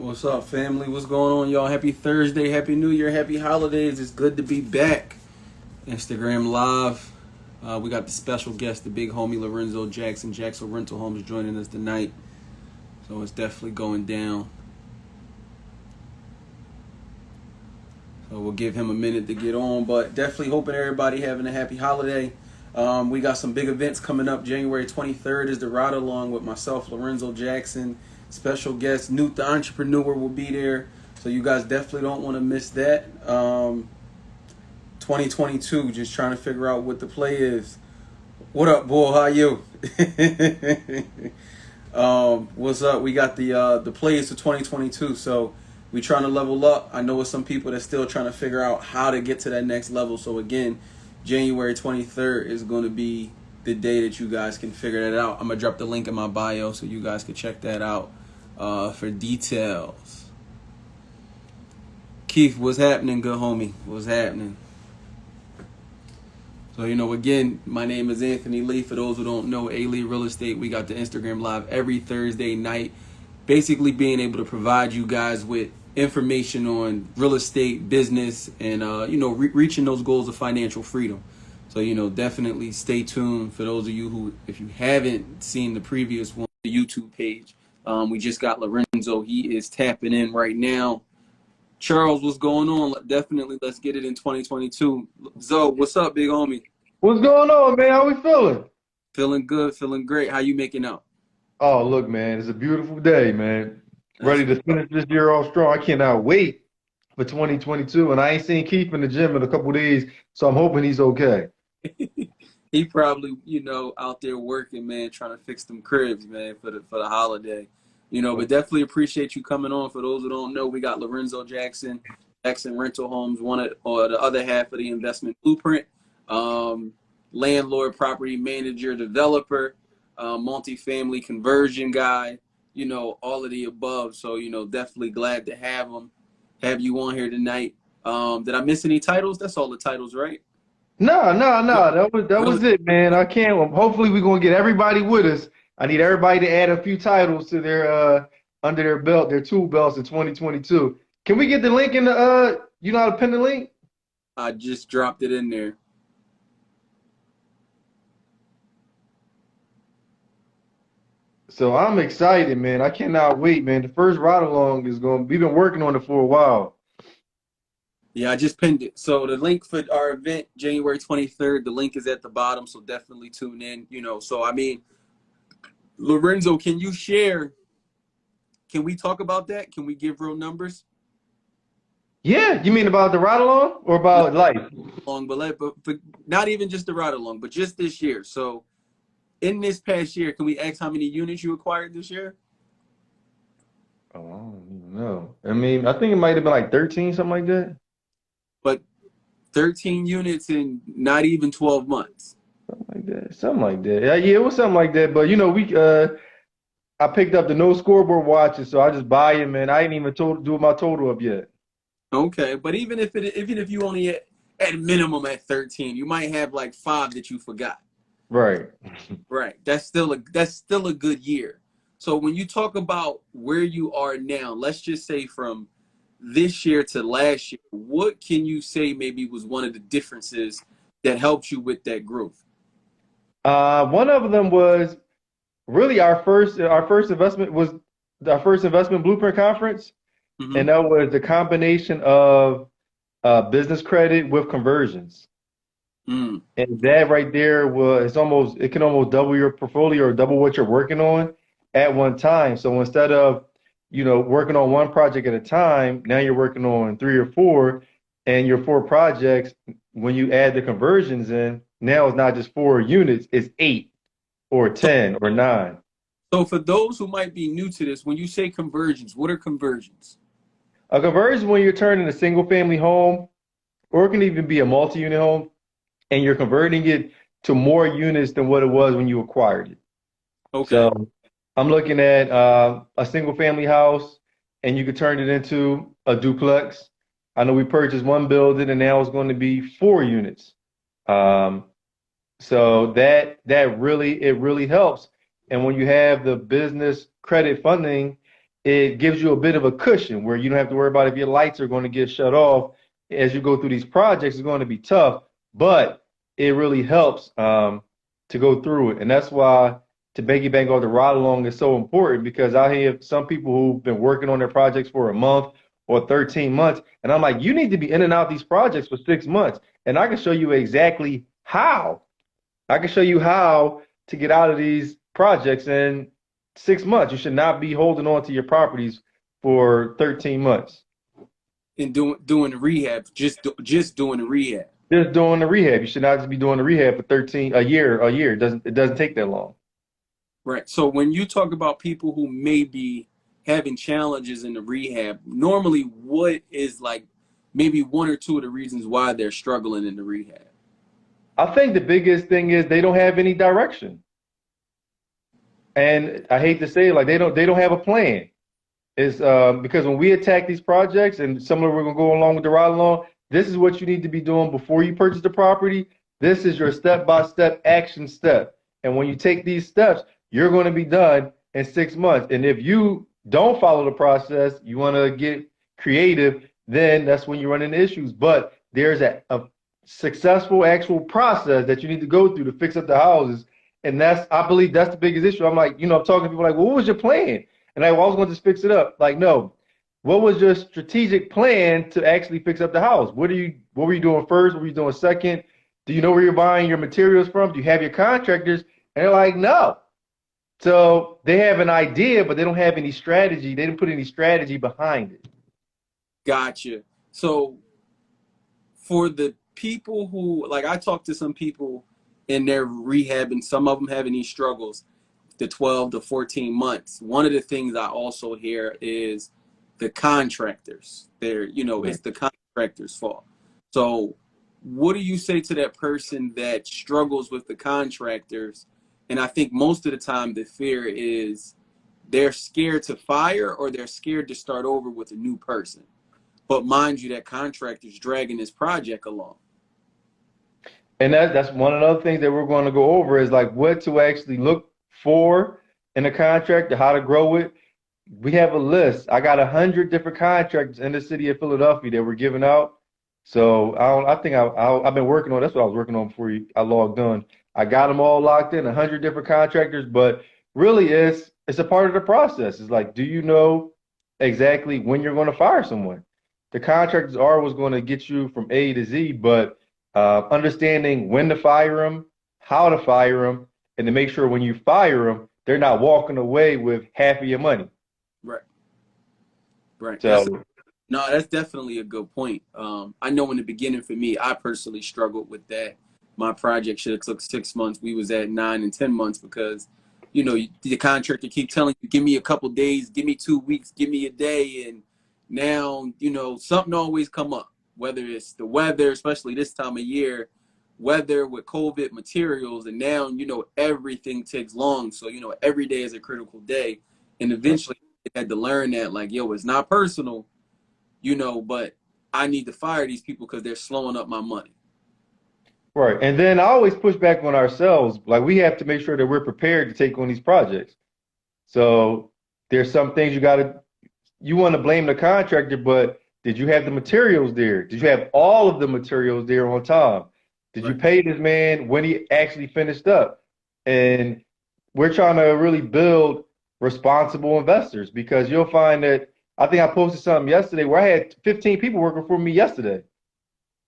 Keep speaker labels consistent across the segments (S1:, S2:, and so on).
S1: What's up, family? What's going on, y'all? Happy Thursday, Happy New Year, Happy Holidays. It's good to be back. Instagram Live. We got the special guest, the big homie Lorenzo Jackson, Jackson Rental Homes, joining us tonight. So it's definitely going down. So we'll give him a minute to get on, but definitely hoping everybody having a happy holiday. We got some big events coming up. January 23rd is the ride along with myself, Lorenzo Jackson. Special guest, Newt the Entrepreneur will be there. So you guys definitely don't want to miss that. 2022, just trying to figure out what the play is. What up, boy? How you? What's up? We got the plays for 2022. So we trying to level up. I know it's some people that's still trying to figure out how to get to that next level. So again, January 23rd is going to be the day that you guys can figure that out. I'm going to drop the link in my bio so you guys can check that out for details. Keith, what's happening, good homie? What's happening? So, again, my name is Anthony Lee. For those who don't know, A Lee Real Estate, we got the Instagram Live every Thursday night, basically being able to provide you guys with information on real estate, business, and, reaching those goals of financial freedom. So, definitely stay tuned for those of you who, if you haven't seen the previous one, the YouTube page, we just got Lorenzo. He is tapping in right now. Charles, what's going on? Definitely, let's get it in 2022. Zoe, what's up, big homie?
S2: What's going on, man? How we feeling?
S1: Feeling good, feeling great. How you making out?
S2: Oh, look, man, it's a beautiful day, man.
S1: That's
S2: Ready to finish this year off strong. I cannot wait for 2022. And I ain't seen Keith in the gym in a couple days, so I'm hoping he's okay.
S1: He probably, out there working, man, trying to fix them cribs, man, for the holiday. But definitely appreciate you coming on. For those who don't know, we got Lorenzo Jackson, Jackson Rental Homes, or the other half of the investment blueprint. Landlord, property manager, developer, multifamily conversion guy, all of the above. So, definitely glad to have you on here tonight. Did I miss any titles? That's all the titles, right?
S2: No. That was it, man. I can't. Hopefully, we're gonna get everybody with us. I need everybody to add a few titles to their under their belt, their tool belts in 2022. Can we get the link in the you know how to pin the link?
S1: I just dropped it in there.
S2: So I'm excited, man. I cannot wait, man. The first ride along is going. We've been working on it for a while.
S1: Yeah, I just pinned it. So the link for our event, January 23rd, the link is at the bottom. So definitely tune in, So, Lorenzo, can you share? Can we talk about that? Can we give real numbers?
S2: Yeah, you mean about the ride along or about life?
S1: Long, but not even just the ride along, but just this year. So in this past year, can we ask how many units you acquired this year?
S2: Oh, I don't even know. I mean, I think it might have been like 13, something like that.
S1: But 13 units in not even 12 months.
S2: Something like that. Something like that. Yeah, it was something like that. But we I picked up the no scoreboard watches, so I just buy them, and I ain't even do my total up yet.
S1: Okay, but even if you only at minimum at 13, you might have like 5 that you forgot.
S2: Right.
S1: Right. That's still a good year. So when you talk about where you are now, let's just say from this year to last year, what can you say maybe was one of the differences that helped you with that growth?
S2: One of them was really our first investment was our first investment blueprint conference,
S1: Mm-hmm.
S2: and that was the combination of business credit with conversions.
S1: Mm.
S2: And that right there it can almost double your portfolio or double what you're working on at one time. So instead of, working on one project at a time, now you're working on three or four, and your four projects, when you add the conversions in, now it's not just 4 units, it's 8 or 10 or 9.
S1: So for those who might be new to this, when you say conversions, what are conversions?
S2: A conversion when you're turning a single family home, or it can even be a multi-unit home, and you're converting it to more units than what it was when you acquired it.
S1: Okay.
S2: So I'm looking at a single family house, and you could turn it into a duplex. I know we purchased one building, and now it's going to be 4 units. Um, so that really helps. And when you have the business credit funding, it gives you a bit of a cushion where you don't have to worry about if your lights are going to get shut off as you go through these projects. It's going to be tough, but it really helps to go through it. And that's why to Banky Bank or the ride along is so important because I have some people who've been working on their projects for a month or 13 months. And I'm like, you need to be in and out these projects for 6 months. And I can show you exactly how. I can show you how to get out of these projects in 6 months. You should not be holding on to your properties for 13 months.
S1: And doing the rehab, just doing the rehab.
S2: Just doing the rehab. You should not just be doing the rehab for 13 a year, a year. It doesn't take that long.
S1: Right. So when you talk about people who may be having challenges in the rehab, normally what is like maybe one or two of the reasons why they're struggling in the rehab?
S2: I think the biggest thing is they don't have any direction. And I hate to say it, like they don't have a plan. Is because when we attack these projects, and similar, we're gonna go along with the ride along. This is what you need to be doing before you purchase the property. This is your step-by-step action step. And when you take these steps, you're going to be done in 6 months. And if you don't follow the process, you want to get creative, then that's when you run into issues. But there's a successful actual process that you need to go through to fix up the houses. And I believe that's the biggest issue. I'm like, I'm talking to people like, well, what was your plan? And I was going to just fix it up. Like, no, what was your strategic plan to actually fix up the house? What were you doing first? What were you doing second? Do you know where you're buying your materials from? Do you have your contractors? And they're like, no. So they have an idea, but they don't have any strategy. They didn't put any strategy behind it.
S1: Gotcha. So for the people who, like, I talked to some people in their rehab, and some of them having these struggles, the 12 to 14 months. One of the things I also hear is the contractors. It's the contractors' fault. So what do you say to that person that struggles with the contractors? And I think most of the time the fear is they're scared to fire or they're scared to start over with a new person. But mind you, that contractor's dragging this project along.
S2: And that's one of the other things that we're going to go over is like what to actually look for in a contractor, how to grow it. We have a list. I got 100 different contractors in the city of Philadelphia that we're giving out. So I've been working on. That's what I was working on before I logged on. I got them all locked in, 100 different contractors. But really, it's a part of the process. It's like, do you know exactly when you're going to fire someone? The contractors are what's going to get you from A to Z, but understanding when to fire them, how to fire them, and to make sure when you fire them, they're not walking away with half of your money.
S1: Right. Right.
S2: So,
S1: That's definitely a good point. I know in the beginning for me, I personally struggled with that. My project should have took 6 months. We was at 9 and 10 months because, the contractor keep telling you, give me a couple days, give me 2 weeks, give me a day. And now, something always come up, whether it's the weather, especially this time of year, weather with COVID materials. And now, everything takes long. So, every day is a critical day. And eventually I had to learn that, like, yo, it's not personal, but I need to fire these people because they're slowing up my money.
S2: right. And then I always push back on ourselves. Like we have to make sure that we're prepared to take on these projects. So there's some things you want to blame the contractor, but did you have the materials there? Did you have all of the materials there on time? Did you
S1: Right.
S2: pay this man when he actually finished up? And we're trying to really build responsible investors because you'll find that I think I posted something yesterday where I had 15 people working for me yesterday.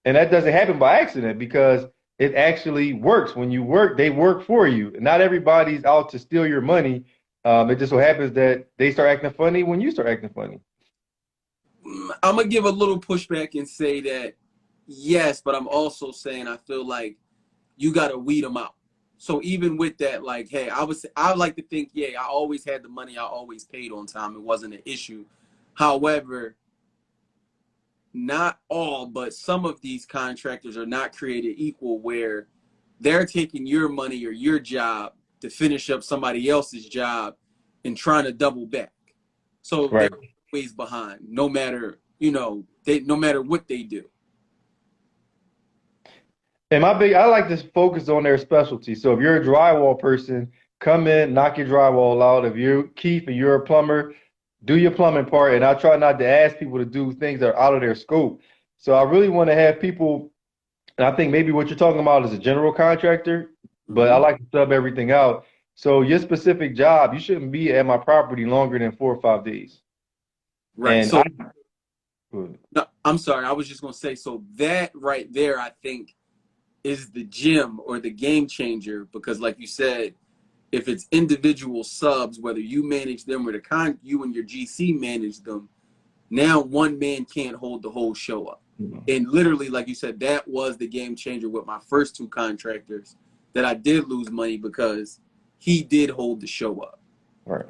S2: And that doesn't happen by accident because it actually works. When you work, they work for you. Not everybody's out to steal your money. It just so happens that they start acting funny when you start acting funny.
S1: I'm going to give a little pushback and say that, yes, but I'm also saying I feel like you got to weed them out. So even with that, like, hey, I like to think, yeah, I always had the money. I always paid on time. It wasn't an issue. However, not all, but some of these contractors are not created equal where they're taking your money or your job to finish up somebody else's job and trying to double back. So they're
S2: Right.
S1: always behind, no matter, no matter what they do.
S2: And I like to focus on their specialty. So if you're a drywall person, come in, knock your drywall out. If you're Keith and you're a plumber, do your plumbing part, and I try not to ask people to do things that are out of their scope. So I really want to have people, and I think maybe what you're talking about is a general contractor, but I
S1: Hmm.
S2: like to sub everything out. So your specific job, you shouldn't be at my property longer than 4 or 5 days.
S1: Right.
S2: And I,
S1: So no, I'm sorry. I was just gonna say. So that right there, I think, is the gem or the game changer because, like you said, if it's individual subs, whether you manage them or you and your GC manage them, now one man can't hold the whole show up. And literally, like you said, that was the game changer with my first two contractors that I did lose money because he did hold the show up,
S2: right.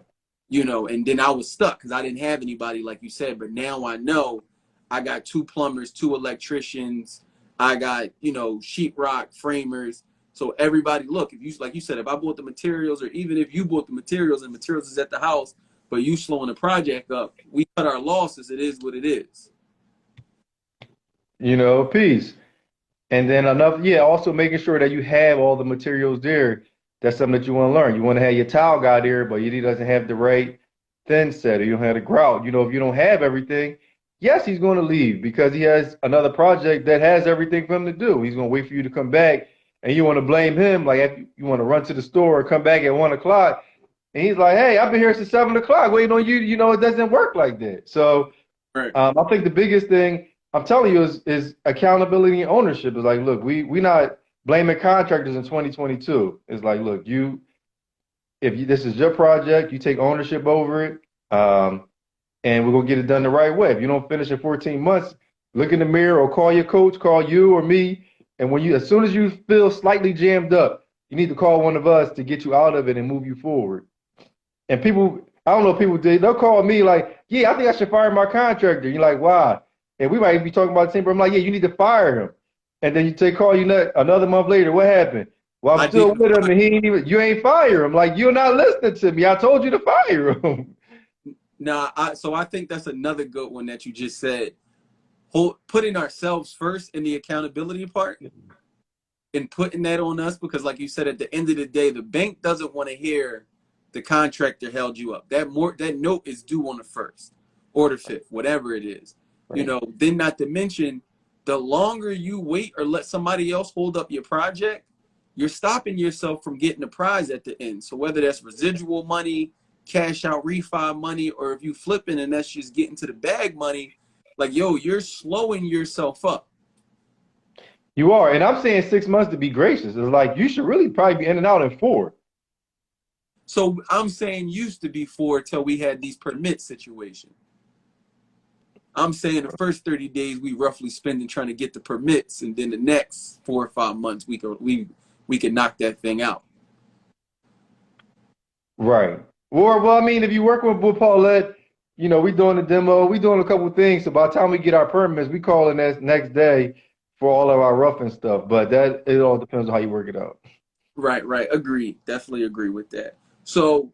S1: and then I was stuck because I didn't have anybody, like you said. But now I know I got two plumbers, two electricians, I got, sheetrock framers. So everybody, look, if you, like you said, if I bought the materials, or even if you bought the materials and materials is at the house, but you slowing the project up, we cut our losses. It is what it is.
S2: Peace. And then enough, yeah, also making sure that you have all the materials there. That's something that you want to learn. You want to have your tile guy there, but he doesn't have the right thin set, or you don't have the grout. If you don't have everything, yes, he's going to leave because he has another project that has everything for him to do. He's going to wait for you to come back, and you want to blame him. Like if you want to run to the store or come back at 1 o'clock, and he's like, "Hey, I've been here since 7 o'clock waiting on you." It doesn't work like that. So
S1: Right.
S2: I think the biggest thing I'm telling you is accountability and ownership. Is like, look, we not blaming contractors in 2022. It's like, look, this is your project, you take ownership over it, and we're gonna get it done the right way. If you don't finish in 14 months, look in the mirror or call your coach, call you or me, and as soon as you feel slightly jammed up, you need to call one of us to get you out of it and move you forward. And people, I don't know if people did, they'll call me like, yeah, I think I should fire my contractor. You're like, why? And we might be talking about the same, but I'm like, yeah, you need to fire him. And then call you another month later, what happened? Well, I'm
S1: I
S2: still
S1: didn't
S2: with him
S1: find
S2: and you ain't fire him. Like, you're not listening to me. I told you to fire him.
S1: so I think that's another good one that you just said. Putting ourselves first in the accountability part and putting that on us because, like you said, at the end of the day, the bank doesn't want to hear the contractor held you up. That note is due on the 1st or the 5th, whatever it is.
S2: Right.
S1: Then not to mention, the longer you wait or let somebody else hold up your project, you're stopping yourself from getting the prize at the end. So whether that's residual money, cash out refi money, or if you flipping and that's just getting to the bag money, like, yo, you're slowing yourself up.
S2: You are. And I'm saying 6 months to be gracious. It's like, you should really probably be in and out in 4.
S1: So I'm saying used to be 4 till we had these permit situation. I'm saying the first 30 days we roughly spending trying to get the permits, and then the next 4 or 5 months we could knock that thing out.
S2: Right. Well, I mean, if you work with Paulette, we doing the demo, we doing a couple of things. So by the time we get our permits, we call in that next day for all of our roughing stuff. But it all depends on how you work it out.
S1: Right, right. Agreed. Definitely agree with that. So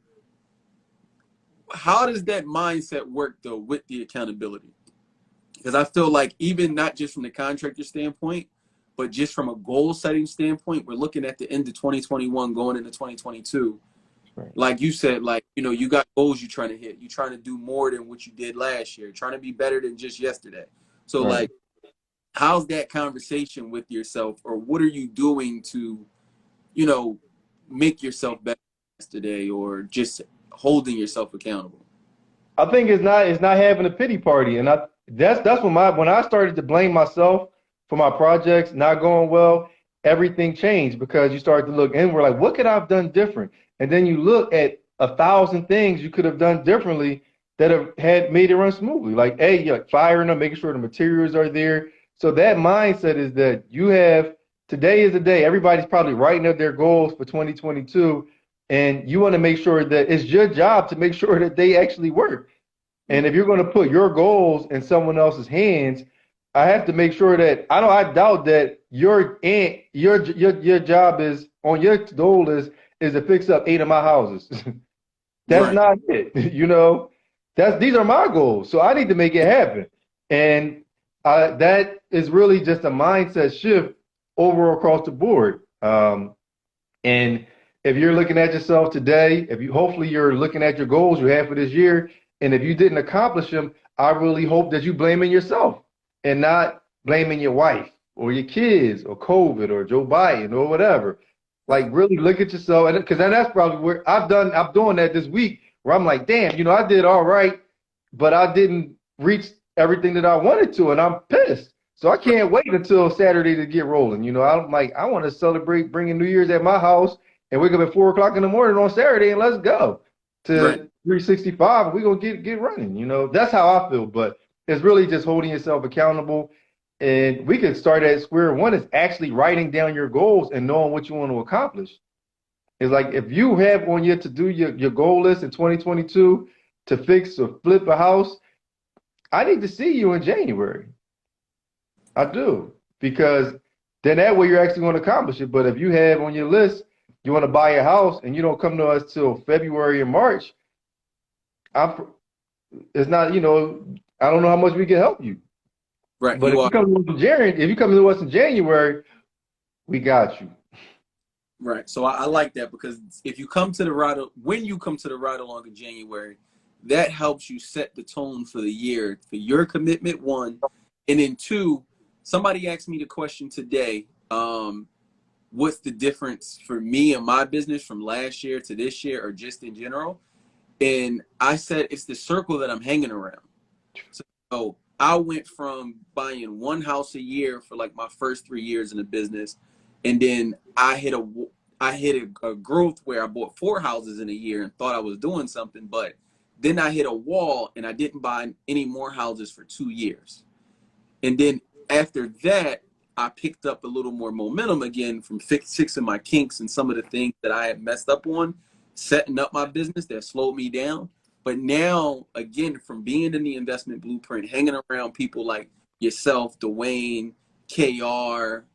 S1: how does that mindset work though with the accountability? Because I feel like even not just from the contractor standpoint, but just from a goal setting standpoint, we're looking at the end of 2021 going into 2022.
S2: Right.
S1: Like you said, like, you got goals you're trying to hit. You're trying to do more than what you did last year, trying to be better than just yesterday. So
S2: Right.
S1: like, how's that conversation with yourself, or what are you doing to, you know, make yourself better yesterday, or just holding yourself accountable?
S2: I think it's not having a pity party, and that's when I started to blame myself for my projects not going well. Everything changed because you start to look inward, like what could I have done different, and then you look at 1,000 things you could have done differently that have had made it run smoothly. Like, hey, you're like firing them, making sure the materials are there. So that mindset is that today is the day. Everybody's probably writing up their goals for 2022, and you want to make sure that it's your job to make sure that they actually work. And if you're going to put your goals in someone else's hands, I have to make sure that I doubt that your job is on your goal is to fix up 8 of my houses. That's
S1: Right.
S2: not it. These are my goals, so I need to make it happen. And that is really just a mindset shift over across the board. And if you're looking at yourself today, hopefully you're looking at your goals you have for this year, And if you didn't accomplish them, I really hope that you blaming yourself and not blaming your wife or your kids or COVID or Joe Biden or whatever. Like
S1: Right.
S2: really look at yourself, and because that's probably where I'm doing that this week, where I'm like, damn, I did all right, but I didn't reach everything that I wanted to, and I'm pissed. So I can't wait until Saturday to get rolling. I'm like, I want to celebrate bringing New Year's at my house and wake up at 4 o'clock in the morning on Saturday and let's go
S1: Right.
S2: to 365. And we're gonna get running. That's how I feel. But it's really just holding yourself accountable. And we can start at square one is actually writing down your goals and knowing what you want to accomplish. It's like if you have on your to do your goal list in 2022 to fix or flip a house, I need to see you in January. I do. Because then that way you're actually going to accomplish it. But if you have on your list, you want to buy a house and you don't come to us till February and March, it's not, I don't know how much we can help you.
S1: Right.
S2: But
S1: You
S2: if
S1: are
S2: you come to January, if you come to us in January, we got you.
S1: right. So I like that because if you come to the ride, when you come to the ride along in January, that helps you set the tone for the year for your commitment. One, and then two, somebody asked me the question today. What's the difference for me and my business from last year to this year, or just in general? And I said it's the circle that I'm hanging around. So I went from buying one house a year for like my first 3 years in the business, and then I hit a growth where I bought 4 houses in a year and thought I was doing something, but then I hit a wall and I didn't buy any more houses for 2 years. And then after that, I picked up a little more momentum again from fixing my kinks and some of the things that I had messed up on, setting up my business that slowed me down. But now, again, from being in the investment blueprint, hanging around people like yourself, Dwayne, KR,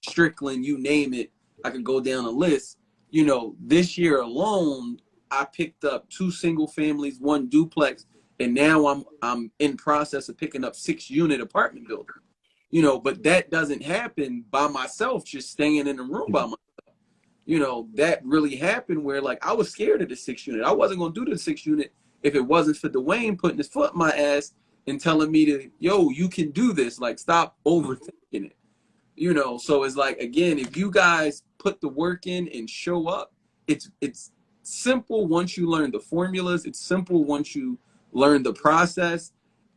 S1: Strickland, you name it, I could go down a list. This year alone, I picked up 2 single families, 1 duplex, and now I'm in process of picking up 6 unit apartment buildings. But that doesn't happen by myself, just staying in the room by myself. That really happened where like I was scared of the 6 unit. I wasn't gonna do the 6 unit if it wasn't for Dwayne putting his foot in my ass and telling me to, yo, you can do this. Like stop overthinking it. So it's like again, if you guys put the work in and show up, it's simple once you learn the formulas. It's simple once you learn the process.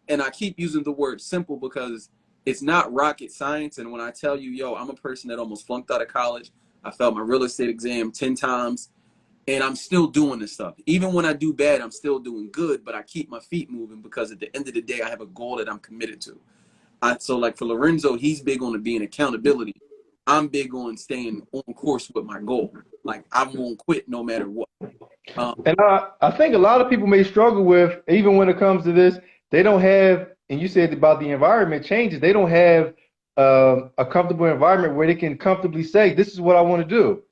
S1: And I keep using the word simple because it's not rocket science. And when I tell you, yo, I'm a person that almost flunked out of college. I failed my real estate exam 10 times and I'm still doing this stuff. Even when I do bad, I'm still doing good, but I keep my feet moving because at the end of the day, I have a goal that I'm committed to. So like for Lorenzo, he's big on it being accountability. I'm big on staying on course with my goal. Like I won't quit no matter what.
S2: And I think a lot of people may struggle with, even when it comes to this, they don't have, and you said about the environment changes, they don't have a comfortable environment where they can comfortably say, this is what I want to do.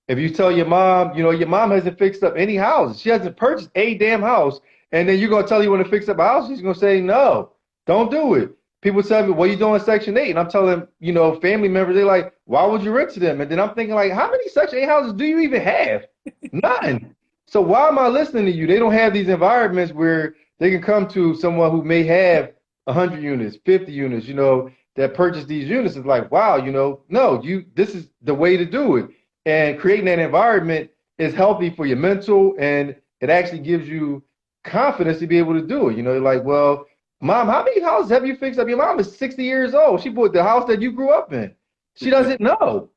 S2: If you tell your mom, your mom hasn't fixed up any houses, she hasn't purchased a damn house, and then you're going to tell her you want to fix up a house, she's going to say, no, don't do it. People tell me, what are you doing Section 8? And I'm telling, family members, they're like, why would you rent to them? And then I'm thinking, like, how many Section 8 houses do you even have? None. So why am I listening to you? They don't have these environments where they can come to someone who may have 100 units, 50 units, that purchase these units. It's like, wow, no, this is the way to do it. And creating that environment is healthy for your mental, and it actually gives you confidence to be able to do it. You're like, well, mom, how many houses have you fixed up? Your mom is 60 years old. She bought the house that you grew up in. She doesn't know.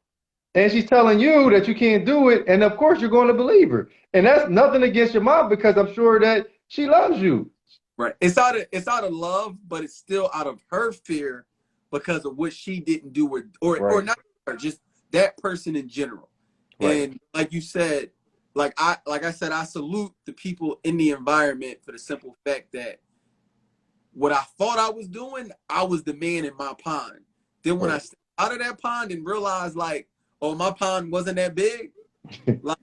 S2: And she's telling you that you can't do it. And of course, you're going to believe her. And that's nothing against your mom because I'm sure that she loves you.
S1: Right. It's out of love, but it's still out of her fear because of what she didn't do or
S2: Right.
S1: not her, just that person in general.
S2: Right.
S1: And like you said, like I said, I salute the people in the environment for the simple fact that what I thought I was doing, I was the man in my pond. Then when I
S2: Right.
S1: stepped out of that pond and realized like, oh, my pond wasn't that big, like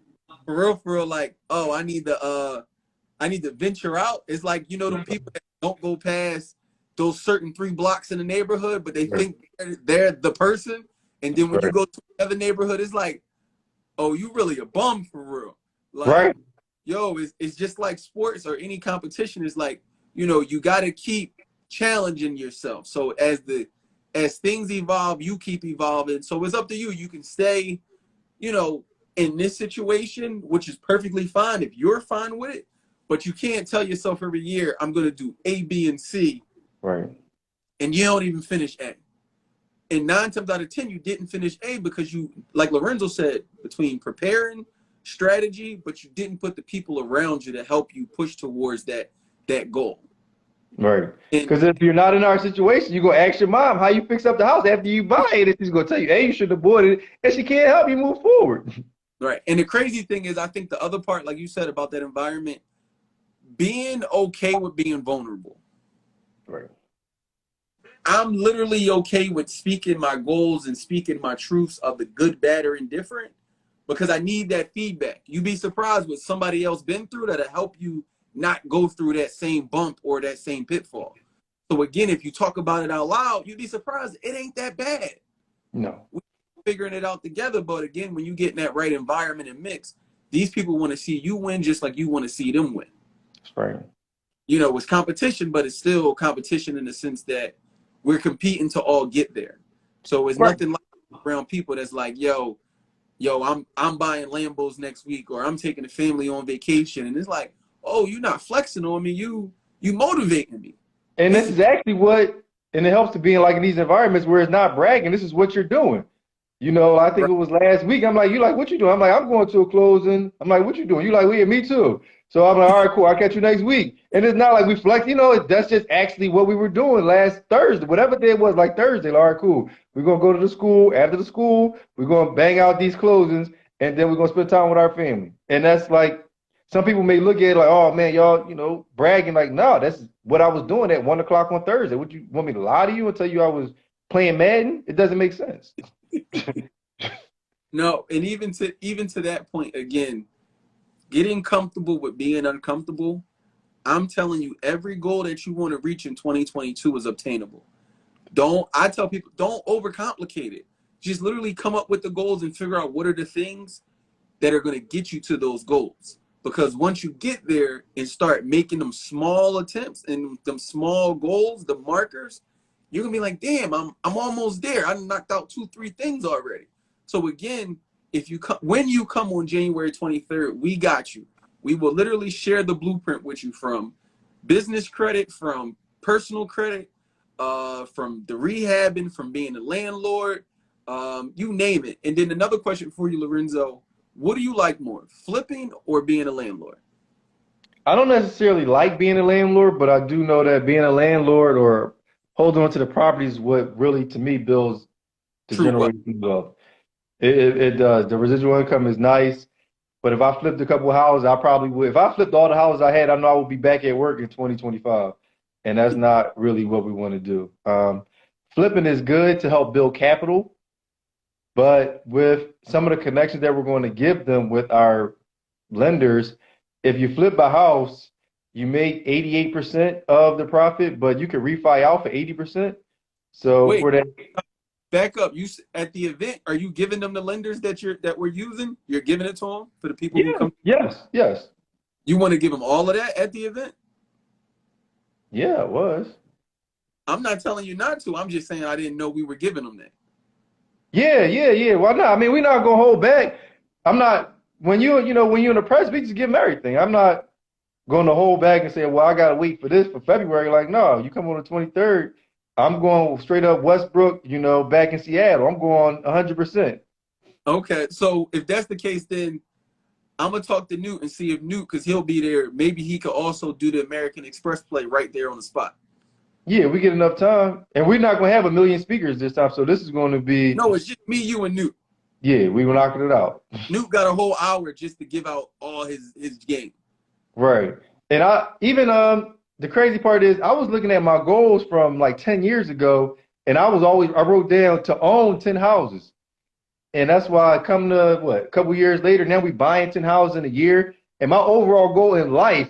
S1: for real, like, oh, I need to venture out. It's like, them people that don't go past those certain 3 blocks in the neighborhood, but they
S2: Right.
S1: think they're the person. And then when you
S2: Right.
S1: go to another neighborhood, it's like, oh, you really a bum for real. Like,
S2: Right.
S1: yo, it's just like sports or any competition. It's like, you got to keep challenging yourself. So as things evolve, you keep evolving. So it's up to you. You can stay, in this situation, which is perfectly fine if you're fine with it. But you can't tell yourself every year, I'm going to do A, B, and C.
S2: Right.
S1: And you don't even finish A. And 9 times out of 10, you didn't finish A because you, like Lorenzo said, between preparing, strategy, but you didn't put the people around you to help you push towards that goal.
S2: Right.
S1: And
S2: Because if you're not in our situation, you go ask your mom how you fix up the house after you buy it, and she's gonna tell you, hey, you should have bought it, and she can't help you move forward.
S1: right. And the crazy thing is, I think the other part, like you said about that environment, being okay with being vulnerable.
S2: Right.
S1: I'm literally okay with speaking my goals and speaking my truths of the good, bad, or indifferent because I need that feedback. You'd be surprised what somebody else been through that'll help you not go through that same bump or that same pitfall. So again, if you talk about it out loud, you'd be surprised it ain't that bad.
S2: No.
S1: We're figuring it out together. But again, when you get in that right environment and mix, these people want to see you win just like you want to see them win.
S2: That's right.
S1: It's competition, but it's still competition in the sense that we're competing to all get there. So it's
S2: Right.
S1: nothing like around people that's like, yo, I'm buying Lambos next week, or I'm taking the family on vacation. And it's like, oh, you're not flexing on me. You motivating me.
S2: And this is actually and it helps to be in like in these environments where it's not bragging. This is what you're doing. I think it was last week. I'm like, you like, what you doing? I'm like, I'm going to a closing. I'm like, what you doing? You like, yeah, me too. So I'm like, all right, cool. I'll catch you next week. And it's not like we flex, that's just actually what we were doing last Thursday, whatever day it was, like Thursday. All right, cool. We're going to go to the school. After the school, we're going to bang out these closings, and then we're going to spend time with our family. And that's like, some people may look at it like, oh man, y'all, bragging. Like, no, that's what I was doing at 1 o'clock on Thursday. Would you want me to lie to you and tell you I was playing Madden? It doesn't make sense.
S1: No, and even to that point, again, getting comfortable with being uncomfortable. I'm telling you, every goal that you want to reach in 2022 is obtainable. I tell people, don't overcomplicate it. Just literally come up with the goals and figure out what are the things that are going to get you to those goals. Because once you get there and start making them small attempts and them small goals, the markers, you're gonna be like, damn, I'm almost there. I knocked out 2-3 things already. So again, when you come on January 23rd, we got you. We will literally share the blueprint with you from business credit, from personal credit, from the rehabbing, from being a landlord, you name it. And then another question for you, Lorenzo. What do you like more, flipping or being a landlord?
S2: I don't necessarily like being a landlord, but I do know that being a landlord or holding on to the property is what really, to me, builds the
S1: True wealth.
S2: generational wealth. It does. The residual income is nice, but if I flipped a couple of houses, I probably would. If I flipped all the houses I had, I know I would be back at work in 2025, and that's not really what we want to do. Flipping is good to help build capital, but with some of the connections that we're going to give them with our lenders, if you flip a house, you make 88% of the profit, but you can refi out for 80%. So
S1: Wait,
S2: for that,
S1: back up. You at the event, are you giving them the lenders that we're using? You're giving it to them for the people who
S2: yeah,
S1: come.
S2: yes,
S1: You want to give them all of that at the event?
S2: yeah, it was.
S1: I'm not telling you not to. I'm just saying I didn't know we were giving them that.
S2: Yeah. Why not? I mean, we're not gonna hold back. I'm not when when you're in the press, we just give them everything. I'm not going to hold back and say, well, I gotta wait for this for February. Like, no, you come on the 23rd. I'm going straight up Westbrook, back in Seattle. I'm going 100%.
S1: Okay, so if that's the case, then I'm gonna talk to Newt and see if Newt, because he'll be there. Maybe he could also do the American Express play right there on the spot.
S2: Yeah, we get enough time, and we're not going to have a million speakers this time. So this is going to be,
S1: No, it's just me, you, and Newt.
S2: yeah, we were knocking it out.
S1: Newt got a whole hour just to give out all his game.
S2: Right. And I even the crazy part is I was looking at my goals from like 10 years ago, and I wrote down to own 10 houses. And that's why I come to a couple years later, now we buying 10 houses in a year. And my overall goal in life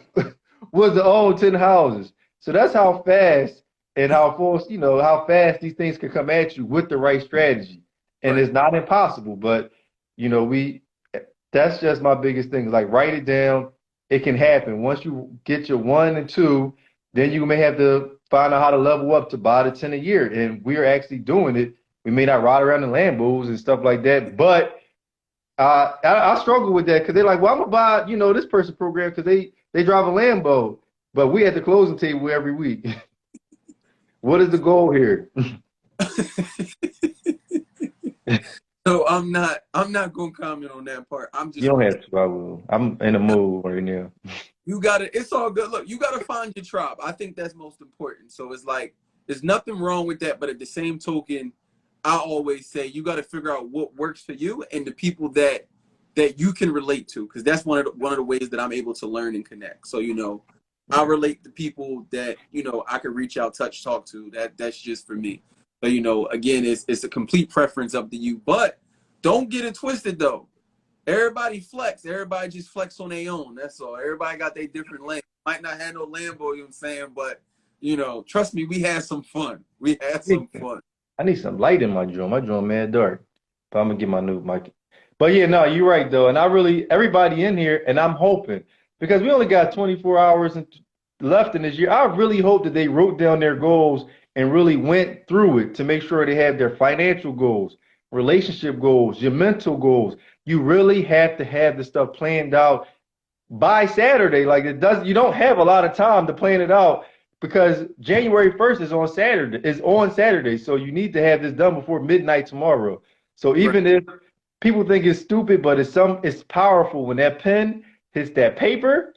S2: was to own 10 houses. So that's how fast and how fast these things can come at you with the right strategy. And
S1: Right.
S2: it's not impossible, but that's just my biggest thing. Like write it down, it can happen. Once you get your one and two, then you may have to find out how to level up to buy the 10 a year. And we're actually doing it. We may not ride around in Lambos and stuff like that, but I struggle with that because they're like, well, I'm gonna buy, this person program because they drive a Lambo, but we at the closing table every week. What is the goal here?
S1: So I'm not gonna comment on that part. I'm
S2: You
S1: just
S2: don't
S1: gonna
S2: have to. I will. I'm in the mood right now.
S1: you gotta it's all good. Look, you gotta find your tribe. I think that's most important. So it's like there's nothing wrong with that, but at the same token, I always say you gotta figure out what works for you and the people that you can relate to, because that's one of the ways that I'm able to learn and connect. So I relate to people that I can reach out, touch, talk to. That's just for me. But again, it's a complete preference up to you. But don't get it twisted though. Everybody flex. Everybody just flex on their own. That's all. Everybody got their different lane. Might not have no Lambo, you know what I'm saying? But, trust me, we had some fun. We had some fun.
S2: I need some light in my joint. My joint mad dark. But I'm gonna get my new mic. But yeah, no, you're right though. And everybody in here, and I'm hoping because we only got 24 hours left in this year. I really hope that they wrote down their goals and really went through it to make sure they have their financial goals, relationship goals, your mental goals. You really have to have the stuff planned out by Saturday. Like you don't have a lot of time to plan it out because January 1st is on Saturday. So you need to have this done before midnight tomorrow. So
S1: Right.
S2: even if people think it's stupid, but it's powerful when that pen hits that paper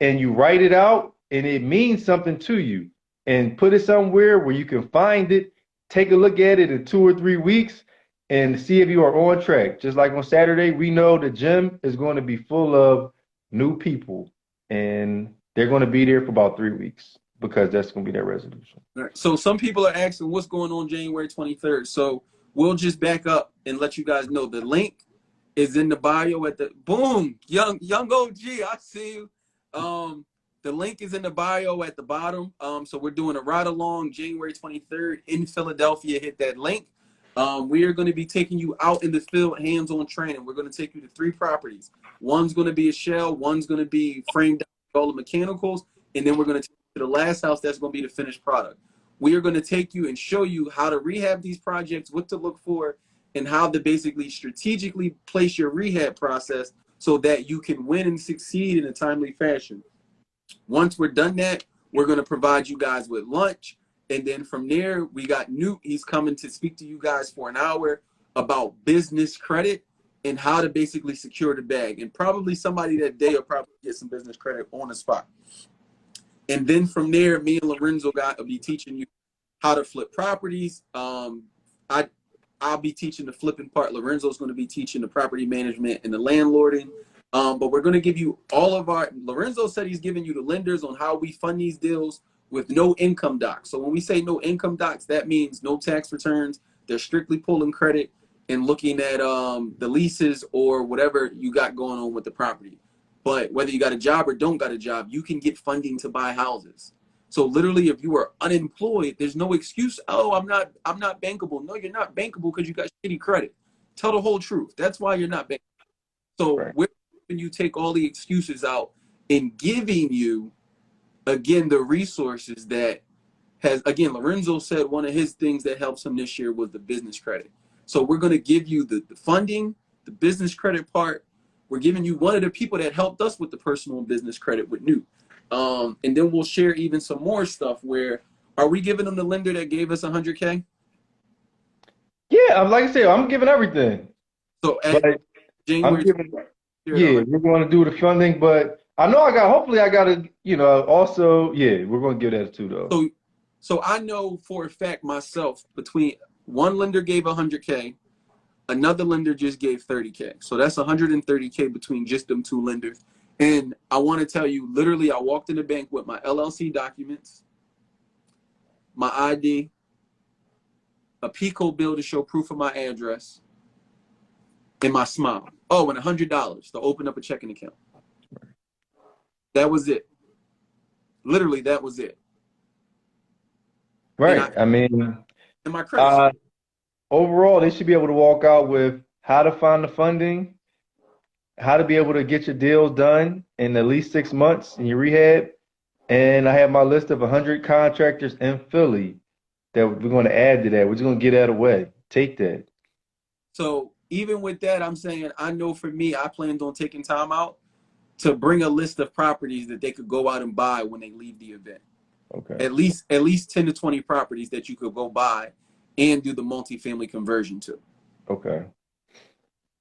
S2: and you write it out and it means something to you and put it somewhere where you can find it, take a look at it in 2 or 3 weeks and see if you are on track. Just like on Saturday, we know the gym is going to be full of new people and they're going to be there for about 3 weeks because that's going to be their resolution.
S1: All right. So some people are asking what's going on January 23rd. So we'll just back up and let you guys know the link is in the bio at the boom. Young OG, I see you. The link is in the bio at the bottom. So we're doing a ride along January 23rd in Philadelphia. Hit that link. We are going to be taking you out in the field, hands-on training. We're going to take you to 3 properties. One's going to be a shell. One's going to be framed out with all the mechanicals. And then we're going to take you to the last house. That's going to be the finished product. We are going to take you and show you how to rehab these projects, what to look for, and how to basically strategically place your rehab process so that you can win and succeed in a timely fashion. Once we're done that, we're going to provide you guys with lunch. And then from there, we got Newt. He's coming to speak to you guys for an hour about business credit and how to basically secure the bag. And probably somebody that day will probably get some business credit on the spot. And then from there, me and Lorenzo will be teaching you how to flip properties. I'll be teaching the flipping part. Lorenzo's going to be teaching the property management and the landlording. But we're going to give you all of Lorenzo said he's giving you the lenders on how we fund these deals with no income docs. So when we say no income docs, that means no tax returns. They're strictly pulling credit and looking at the leases or whatever you got going on with the property. But whether you got a job or don't got a job, you can get funding to buy houses. So literally, if you are unemployed, there's no excuse. Oh, I'm not bankable. No, you're not bankable because you got shitty credit. Tell the whole truth. That's why you're not bankable. So
S2: Right.
S1: we're helping you take all the excuses out and giving you, again, the resources that Lorenzo said one of his things that helps him this year was the business credit. So we're going to give you the funding, the business credit part. We're giving you one of the people that helped us with the personal and business credit with Newt. And then we'll share even some more stuff where are we giving them the lender that gave us 100K?
S2: Yeah, like I said, I'm giving everything.
S1: So at
S2: But I'm
S1: January,
S2: giving, yeah, we're going to do the funding, but I know hopefully I got to, also, yeah, we're going to give that too, though.
S1: So I know for a fact myself between one lender gave 100K, another lender just gave 30K. So that's 130K between just them 2 lenders. And I want to tell you, literally, I walked in the bank with my LLC documents, my ID, a PICO bill to show proof of my address, and my smile. Oh, and $100 to open up a checking account. That was it. Literally, that was it.
S2: Right. I mean,
S1: And my credit score.
S2: overall, they should be able to walk out with how to find the funding, how to be able to get your deals done in at least 6 months in your rehab. And I have my list of 100 contractors in Philly that we're going to add to that. We're just going to get that away. Take that.
S1: So even with that, I'm saying I know for me, I planned on taking time out to bring a list of properties that they could go out and buy when they leave the event.
S2: Okay.
S1: At least 10 to 20 properties that you could go buy and do the multifamily conversion to.
S2: Okay.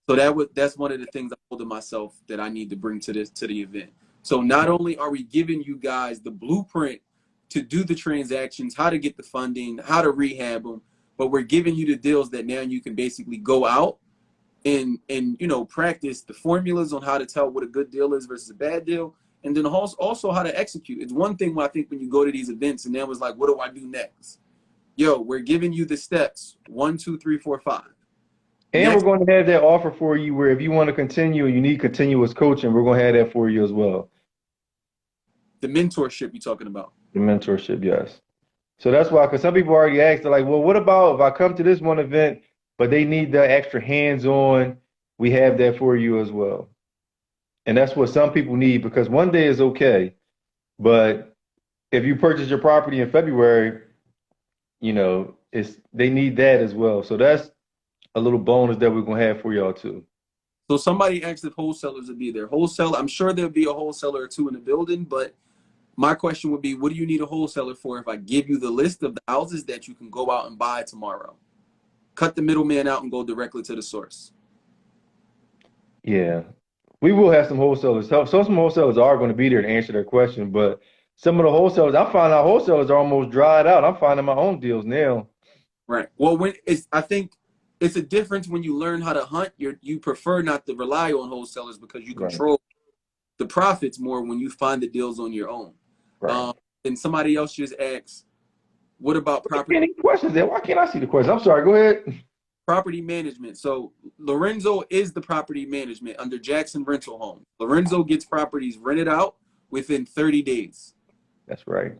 S1: So that's one of the things I told myself that I need to bring to the event. So not only are we giving you guys the blueprint to do the transactions, how to get the funding, how to rehab them, but we're giving you the deals that now you can basically go out and practice the formulas on how to tell what a good deal is versus a bad deal, and then also how to execute. It's one thing when I think when you go to these events and then was like, what do I do next? Yo, we're giving you the steps 1, 2, 3, 4, 5.
S2: And we're
S1: Next,
S2: going to have that offer for you where if you want to continue and you need continuous coaching, we're going to have that for you as well.
S1: the mentorship you're talking about.
S2: The mentorship, yes. So that's why, because some people already asked, they're like, well, what about if I come to this one event, but they need the extra hands-on? We have that for you as well. And that's what some people need because one day is okay. But if you purchase your property in February, they need that as well. So that's a little bonus that we're gonna have for y'all too.
S1: So somebody asked if wholesalers would be there. Wholesaler, I'm sure there'll be a wholesaler or two in the building, but my question would be, what do you need a wholesaler for if I give you the list of the houses that you can go out and buy tomorrow? Cut the middleman out and go directly to the source.
S2: Yeah, we will have some wholesalers. Some wholesalers are going to be there to answer their question, but some of the wholesalers, I find out wholesalers are almost dried out. I'm finding my own deals now.
S1: Right. Well, I think it's a difference when you learn how to hunt. You prefer not to rely on wholesalers because you
S2: Right,
S1: control the profits more when you find the deals on your own.
S2: right.
S1: And somebody else just asked, what about
S2: Any questions there? Why can't I see the questions? I'm sorry. Go ahead.
S1: property management? So Lorenzo is the property management under Jackson Rental Home. Lorenzo gets properties rented out within 30 days.
S2: That's right.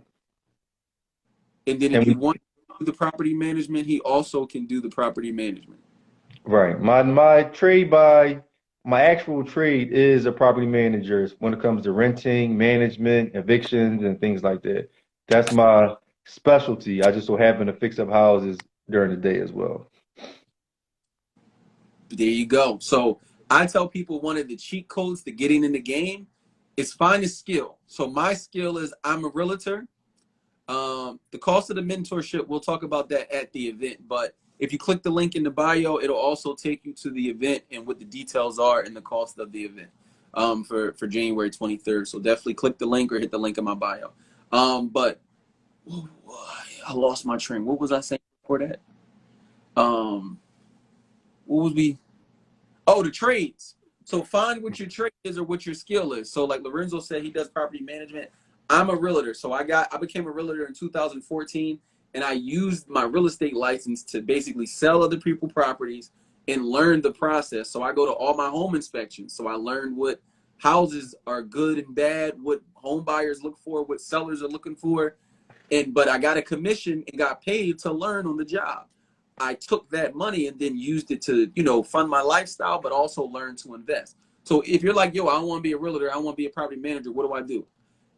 S1: And then if
S2: And
S1: you want to do the property management, he also can do the property management.
S2: right. My actual trade is a property manager when it comes to renting, management, evictions, and things like that. That's my specialty. I just so happen to fix up houses during the day as well.
S1: There you go. So I tell people one of the cheat codes to getting in the game is find a skill. So my skill is I'm a realtor. The cost of the mentorship, we'll talk about that at the event. But if you click the link in the bio, it'll also take you to the event and what the details are and the cost of the event for January 23rd. So definitely click the link or hit the link in my bio. But I lost my train. What was I saying before that? What was we? Oh, the trades. So find what your trade is or what your skill is. So like Lorenzo said, he does property management. I'm a realtor. So I became a realtor in 2014 and I used my real estate license to basically sell other people properties and learn the process. So I go to all my home inspections. So I learned what houses are good and bad, what home buyers look for, what sellers are looking for. But I got a commission and got paid to learn on the job. I took that money and then used it to, fund my lifestyle, but also learn to invest. So if you're like, yo, I don't want to be a realtor, I want to be a property manager, what do I do?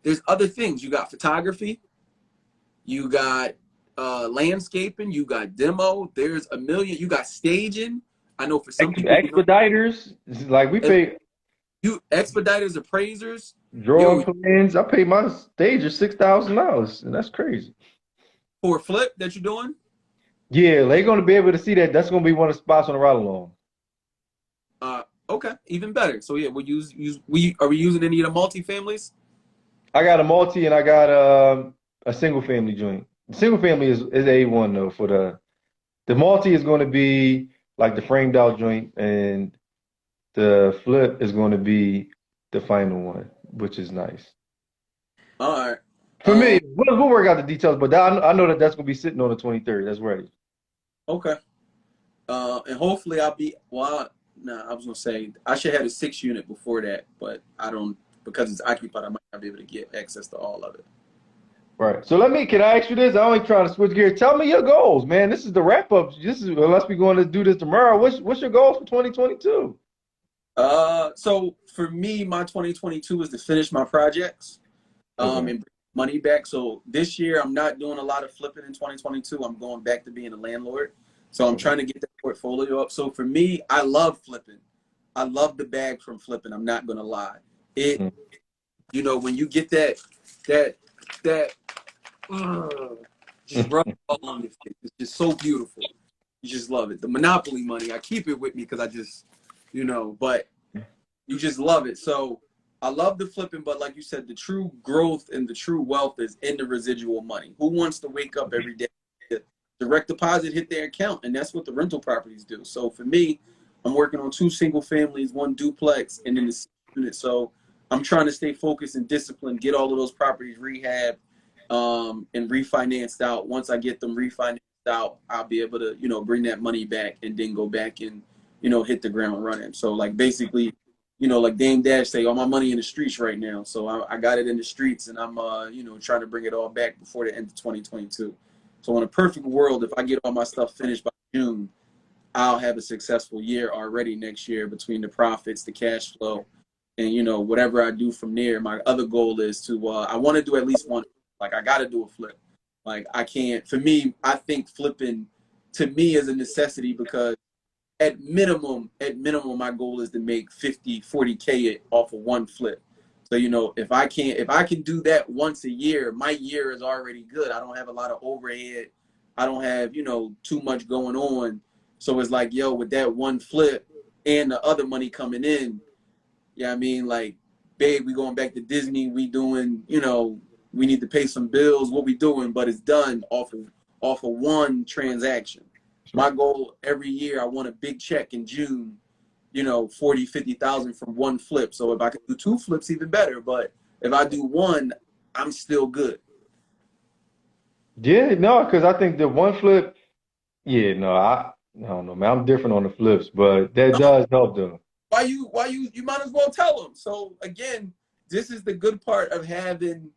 S1: There's other things. You got photography, you got landscaping, you got demo. There's a million. You got staging. I know for some people,
S2: Expediters, like we pay
S1: you expediters, appraisers.
S2: drawing
S1: Yo,
S2: plans. I pay my stager $6,000, and that's crazy.
S1: for a flip that you're doing.
S2: Yeah, they're gonna be able to see that. That's gonna be one of the spots on the ride along.
S1: Okay, even better. So yeah, are we using any of the multifamilies?
S2: I got a multi and I got a single family joint. Single family is A1 though for the multi is going to be like the framed out joint and the flip is going to be the final one, which is nice.
S1: All right.
S2: For me, we'll work out the details, but I know that that's going to be sitting on the 23rd. That's ready.
S1: Okay. And hopefully I'll be, well, nah, I was going to say, I should have a 6 unit before that, but I don't, because it's occupied, I might not be able to get access to all of it.
S2: Right. So can I ask you this? I only trying to switch gears. Tell me your goals, man. This is the wrap up. Unless we're going to do this tomorrow. What's your goals for 2022?
S1: So for me, my 2022 is to finish my projects,
S2: Okay.
S1: and bring money back. So this year, I'm not doing a lot of flipping in 2022. I'm going back to being a landlord. So I'm
S2: Okay.
S1: trying to get that portfolio up. So for me, I love flipping. I love the bag from flipping. I'm not gonna lie. It,
S2: Mm.
S1: when you get that just rub it all on your face. It's just so beautiful. You just love it. The Monopoly money, I keep it with me because I just, but you just love it. So I love the flipping, but like you said, the true growth and the true wealth is in the residual money. Who wants to wake up every day, direct deposit hit their account? And that's what the rental properties do. So for me, I'm working on 2 single families, 1 duplex, and then the unit. So I'm trying to stay focused and disciplined, get all of those properties rehab, and refinanced out. Once I get them refinanced out, I'll be able to, bring that money back and then go back and, hit the ground running. So like basically, like Dame Dash say, all my money in the streets right now. So I got it in the streets, and I'm, trying to bring it all back before the end of 2022. So in a perfect world, if I get all my stuff finished by June, I'll have a successful year already next year between the profits, the cash flow, and whatever I do from there. My other goal is to I want to do at least one. Like I got to do a flip. Like I can't. For me, I think flipping to me is a necessity because at minimum, my goal is to make 50, 40K off of one flip. So, if I can do that once a year, my year is already good. I don't have a lot of overhead. I don't have, too much going on. So it's like, yo, with that one flip and the other money coming in, yeah, I mean, like, babe, we going back to Disney. We doing, we need to pay some bills. What we doing? But it's done off of one transaction. My goal every year, I want a big check in June, 40, 50,000 from one flip. So if I can do 2 flips, even better. But if I do one, I'm still good.
S2: Yeah, no, because I think the one flip, yeah, no, I don't know, man. I'm different on the flips, but that
S1: No,
S2: does help though.
S1: you might as well tell them. So again, this is the good part of having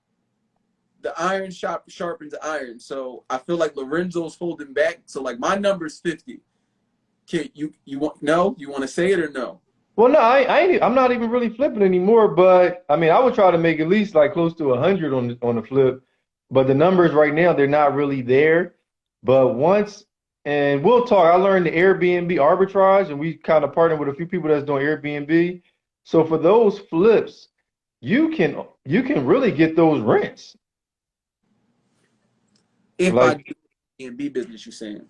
S1: the iron sharpens iron. So I feel like Lorenzo's holding back. So like my number's 50. Can you want no? You want to say it or no?
S2: Well, no, I'm not even really flipping anymore. But I mean, I would try to make at least like close to 100 on the flip. But the numbers right now, they're not really there. But once, and we'll talk. I learned the Airbnb arbitrage, and we kind of partnered with a few people that's doing Airbnb. So for those flips, you can really get those rents.
S1: If I
S2: Like
S1: do Airbnb business, you saying?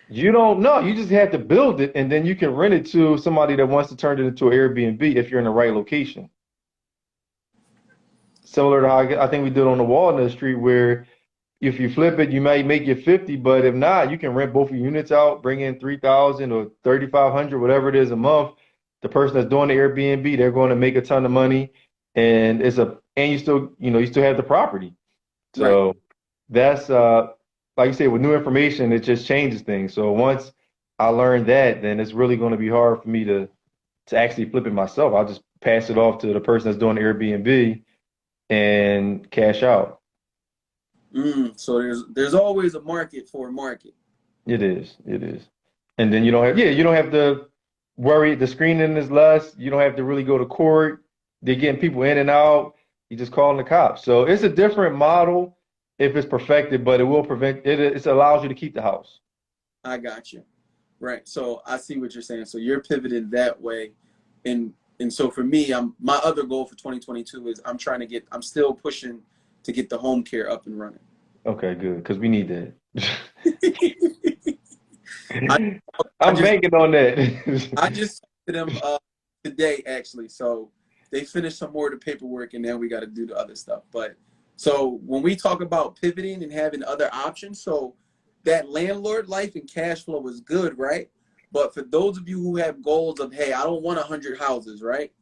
S2: you don't know. You just have to build it, and then you can rent it to somebody that wants to turn it into an Airbnb if you're in the right location. Similar to how I think we did on the Walnut Street, where if you flip it, you might make it 50, but if not, you can rent both your units out, bring in 3,000 or 3,500, whatever it is a month. The person that's doing the Airbnb, they're going to make a ton of money, and and you still have the property.
S1: Right.
S2: So that's like you say, with new information, it just changes things. So once I learned that, then it's really going to be hard for me to actually flip it myself. I'll just pass it off to the person that's doing the Airbnb and cash out.
S1: So there's always a market for a market.
S2: It is, it is. And then you don't have to worry. The screening is less. You don't have to really go to court. They're getting people in and out. You just calling the cops. So it's a different model if it's perfected, but it will prevent it. It allows you to keep the house.
S1: I got you. Right. So I see what you're saying. So you're pivoting that way, and so for me, my other goal for 2022 is I'm still pushing to get the home care up and running.
S2: Okay, good, because we need that.
S1: I, I
S2: I'm
S1: just
S2: banking on that.
S1: I just talked to them today actually. So they finished some more of the paperwork, and then we got to do the other stuff. But so when we talk about pivoting and having other options, so that landlord life and cash flow is good, right? But for those of you who have goals of, hey, I don't want 100 houses, right?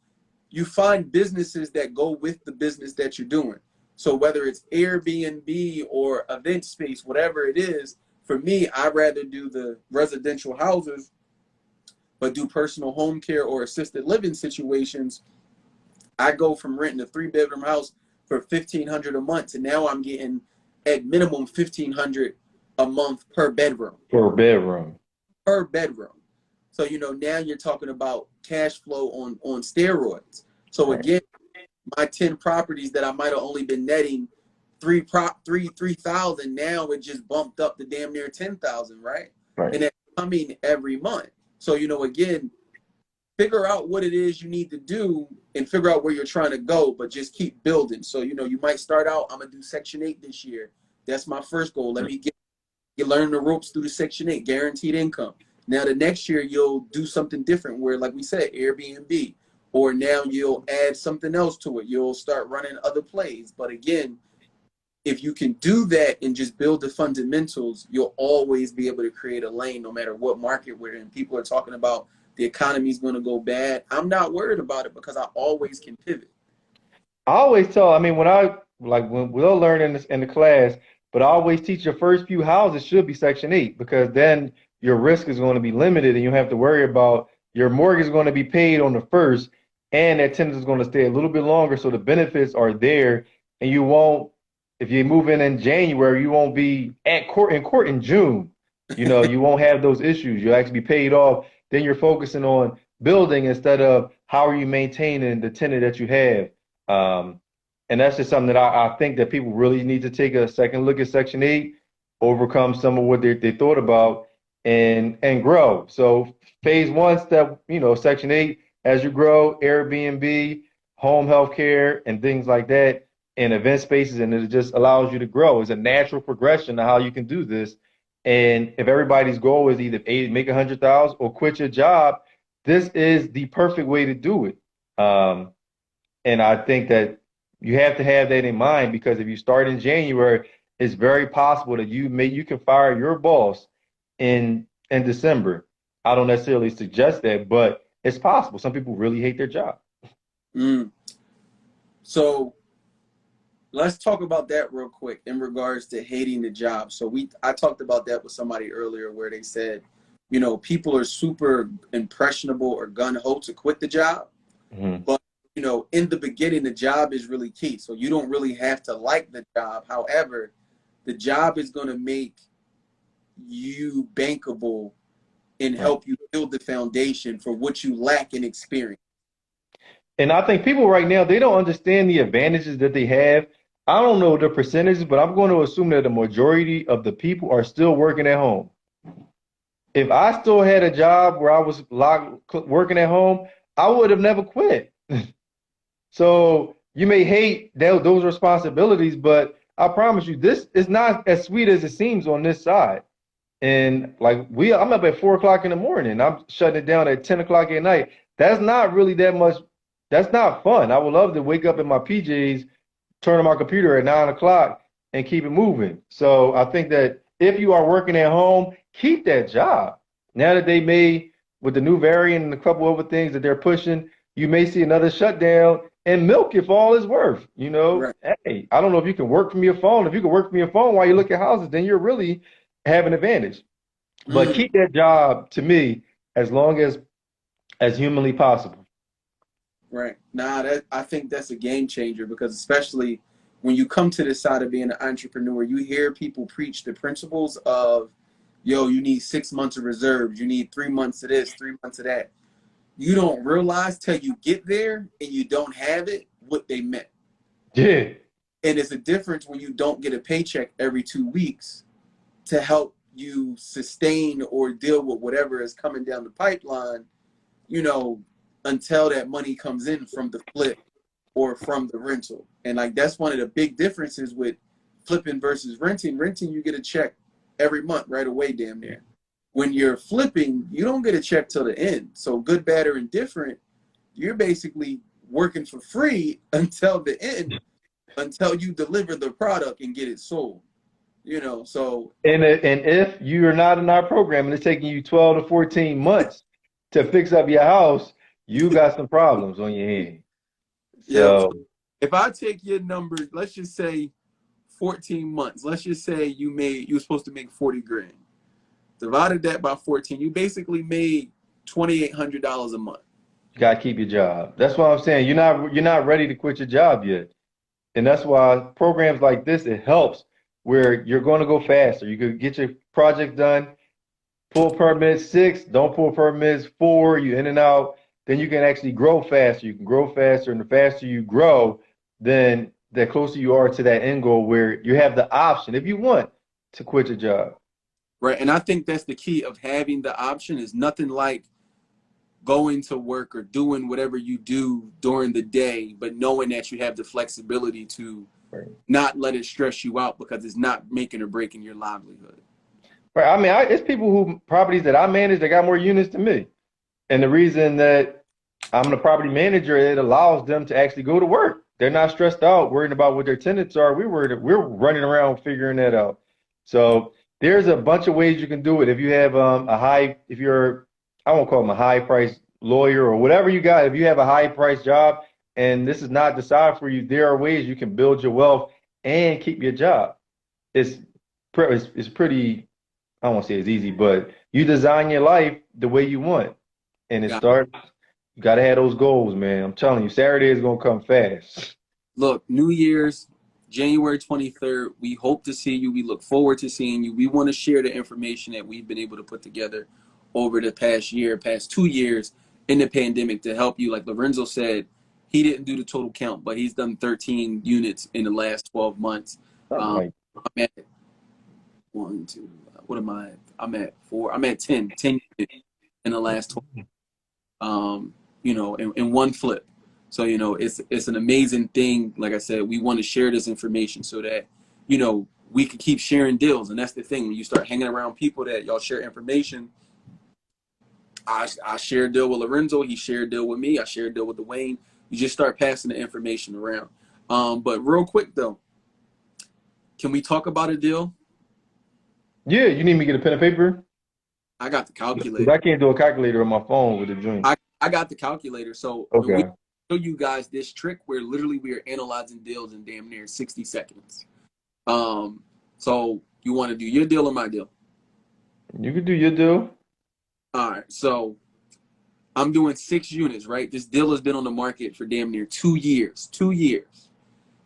S1: You find businesses that go with the business that you're doing. So whether it's Airbnb or event space, whatever it is, for me, I'd rather do the residential houses, but do personal home care or assisted living situations. I go from renting a 3-bedroom house for 1,500 a month to now I'm getting at minimum 1,500 a month per bedroom.
S2: For a bedroom.
S1: Per bedroom. So now you're talking about cash flow on steroids. So
S2: Right.
S1: again, my 10 properties that I might have only been netting 3,000, now it just bumped up to damn near 10,000, right?
S2: Right.
S1: And that's coming every month. So, again, figure out what it is you need to do and figure out where you're trying to go, but just keep building. So, you might start out, I'm gonna do Section 8 this year. That's my first goal. Let me learn the ropes through the Section 8, guaranteed income. Now the next year you'll do something different where, like we said, Airbnb, or now you'll add something else to it. You'll start running other plays. But again, if you can do that and just build the fundamentals, you'll always be able to create a lane no matter what market we're in. People are talking about the economy is going to go bad. I'm not worried about it because I always can pivot.
S2: I always tell, I mean, when we'll learn in the class, but I always teach your first few houses should be Section 8 because then your risk is going to be limited and you have to worry about your mortgage is going to be paid on the first and that tenant is going to stay a little bit longer. So the benefits are there and you won't, if you move in January, you won't be in court in June. You won't have those issues. You'll actually be paid off. Then you're focusing on building instead of how are you maintaining the tenant that you have. Um, and that's just something that I think that people really need to take a second look at Section 8, overcome some of what they thought about and grow. So phase one step, Section 8, as you grow, Airbnb, home health care, and things like that, and event spaces, and it just allows you to grow. It's a natural progression to how you can do this. And if everybody's goal is either make 100,000 or quit your job, this is the perfect way to do it. And I think that you have to have that in mind because if you start in January, it's very possible that you can fire your boss in December. I don't necessarily suggest that, but it's possible. Some people really hate their job.
S1: Mm. So let's talk about that real quick in regards to hating the job. So I talked about that with somebody earlier where they said, people are super impressionable or gun-ho to quit the job.
S2: Mhm.
S1: But, in the beginning, the job is really key. So you don't really have to like the job. However, the job is going to make you bankable and
S2: Right.
S1: help you build the foundation for what you lack in experience.
S2: And I think people right now, they don't understand the advantages that they have. I don't know the percentages, but I'm going to assume that the majority of the people are still working at home. If I still had a job where I was working at home, I would have never quit. So you may hate those responsibilities, but I promise you, this is not as sweet as it seems on this side. And like I'm up at 4 o'clock in the morning. I'm shutting it down at 10 o'clock at night. That's not really that much. That's not fun. I would love to wake up in my PJs, turn on my computer at 9 o'clock and keep it moving. So I think that if you are working at home, keep that job. Now that they may, with the new variant and a couple other things that they're pushing, you may see another shutdown and milk it for all it's worth.
S1: Right.
S2: Hey, I don't know if you can work from your phone. If you can work from your phone while you look at houses, then you're really have an advantage. But
S1: Mm.
S2: keep that job to me as long as humanly possible.
S1: Right. I think that's a game changer because especially when you come to this side of being an entrepreneur, you hear people preach the principles of, yo, you need 6 months of reserves, you need 3 months of this, 3 months of that. You don't realize till you get there and you don't have it what they meant.
S2: Yeah.
S1: And it's a difference when you don't get a paycheck every 2 weeks to help you sustain or deal with whatever is coming down the pipeline, you know, until that money comes in from the flip or from the rental. And like that's one of the big differences with flipping versus renting. Renting, you get a check every month right away, damn near. When you're flipping, you don't get a check till the end. So good, bad, or indifferent, you're basically working for free until the end, until you deliver the product and get it sold. So
S2: And if you're not in our program and it's taking you 12 to 14 months to fix up your house, you got some problems on your hand.
S1: yeah, so
S2: So
S1: if I take your numbers, let's just say 14 months. Let's just say you were supposed to make 40 grand. Divided that by 14, you basically made $2,800 a month.
S2: you gotta keep your job. That's what I'm saying. You're not ready to quit your job yet. And that's why programs like this, it helps where you're going to go faster. You could get your project done, pull permits 6, don't pull permits 4, you in and out. then you can actually grow faster. You can grow faster, and the faster you grow, then the closer you are to that end goal where you have the option, if you want, to quit your job.
S1: Right. And I think that's the key of having the option. Is nothing like going to work or doing whatever you do during the day, but knowing that you have the flexibility to
S2: Right.
S1: not let it stress you out because it's not making or breaking your livelihood.
S2: Right. I mean, it's people who properties that I manage that got more units than me. And the reason that I'm the property manager, it allows them to actually go to work. They're not stressed out worrying about what their tenants are. We're running around figuring that out. So there's a bunch of ways you can do it. If you have if you're, I won't call them a high price lawyer or whatever you got. If you have a high price job and this is not decided for you, there are ways you can build your wealth and keep your job. It's it's pretty. I don't want to say it's easy, but you design your life the way you want. And it
S1: Yeah.
S2: starts, you got to have those goals, man. I'm telling you, Saturday is going to come fast.
S1: Look, New Year's, January 23rd, we hope to see you. We look forward to seeing you. We want to share the information that we've been able to put together over the past 2 years in the pandemic to help you. Like Lorenzo said, he didn't do the total count, but he's done 13 units in the last 12 months.
S2: Something like
S1: I'm at one, two, what am I? I'm at four. I'm at 10 units in the last 12, in one flip. So, it's an amazing thing. Like I said, we want to share this information so that, we can keep sharing deals. And that's the thing. When you start hanging around people that y'all share information, I share a deal with Lorenzo. He shared a deal with me. I share a deal with Dwayne. You just start passing the information around. But real quick, though, can we talk about a deal?
S2: yeah, you need me to get a pen and paper?
S1: I got the
S2: 'Cause
S1: calculator.
S2: I can't do a calculator on my phone with a joint.
S1: I got the calculator. So when we
S2: Okay.
S1: show you guys this trick where literally we are analyzing deals in damn near 60 seconds. So you want to do your deal or my deal?
S2: You can do your deal.
S1: All right. So I'm doing 6 units, right? This deal has been on the market for damn near 2 years. 2 years.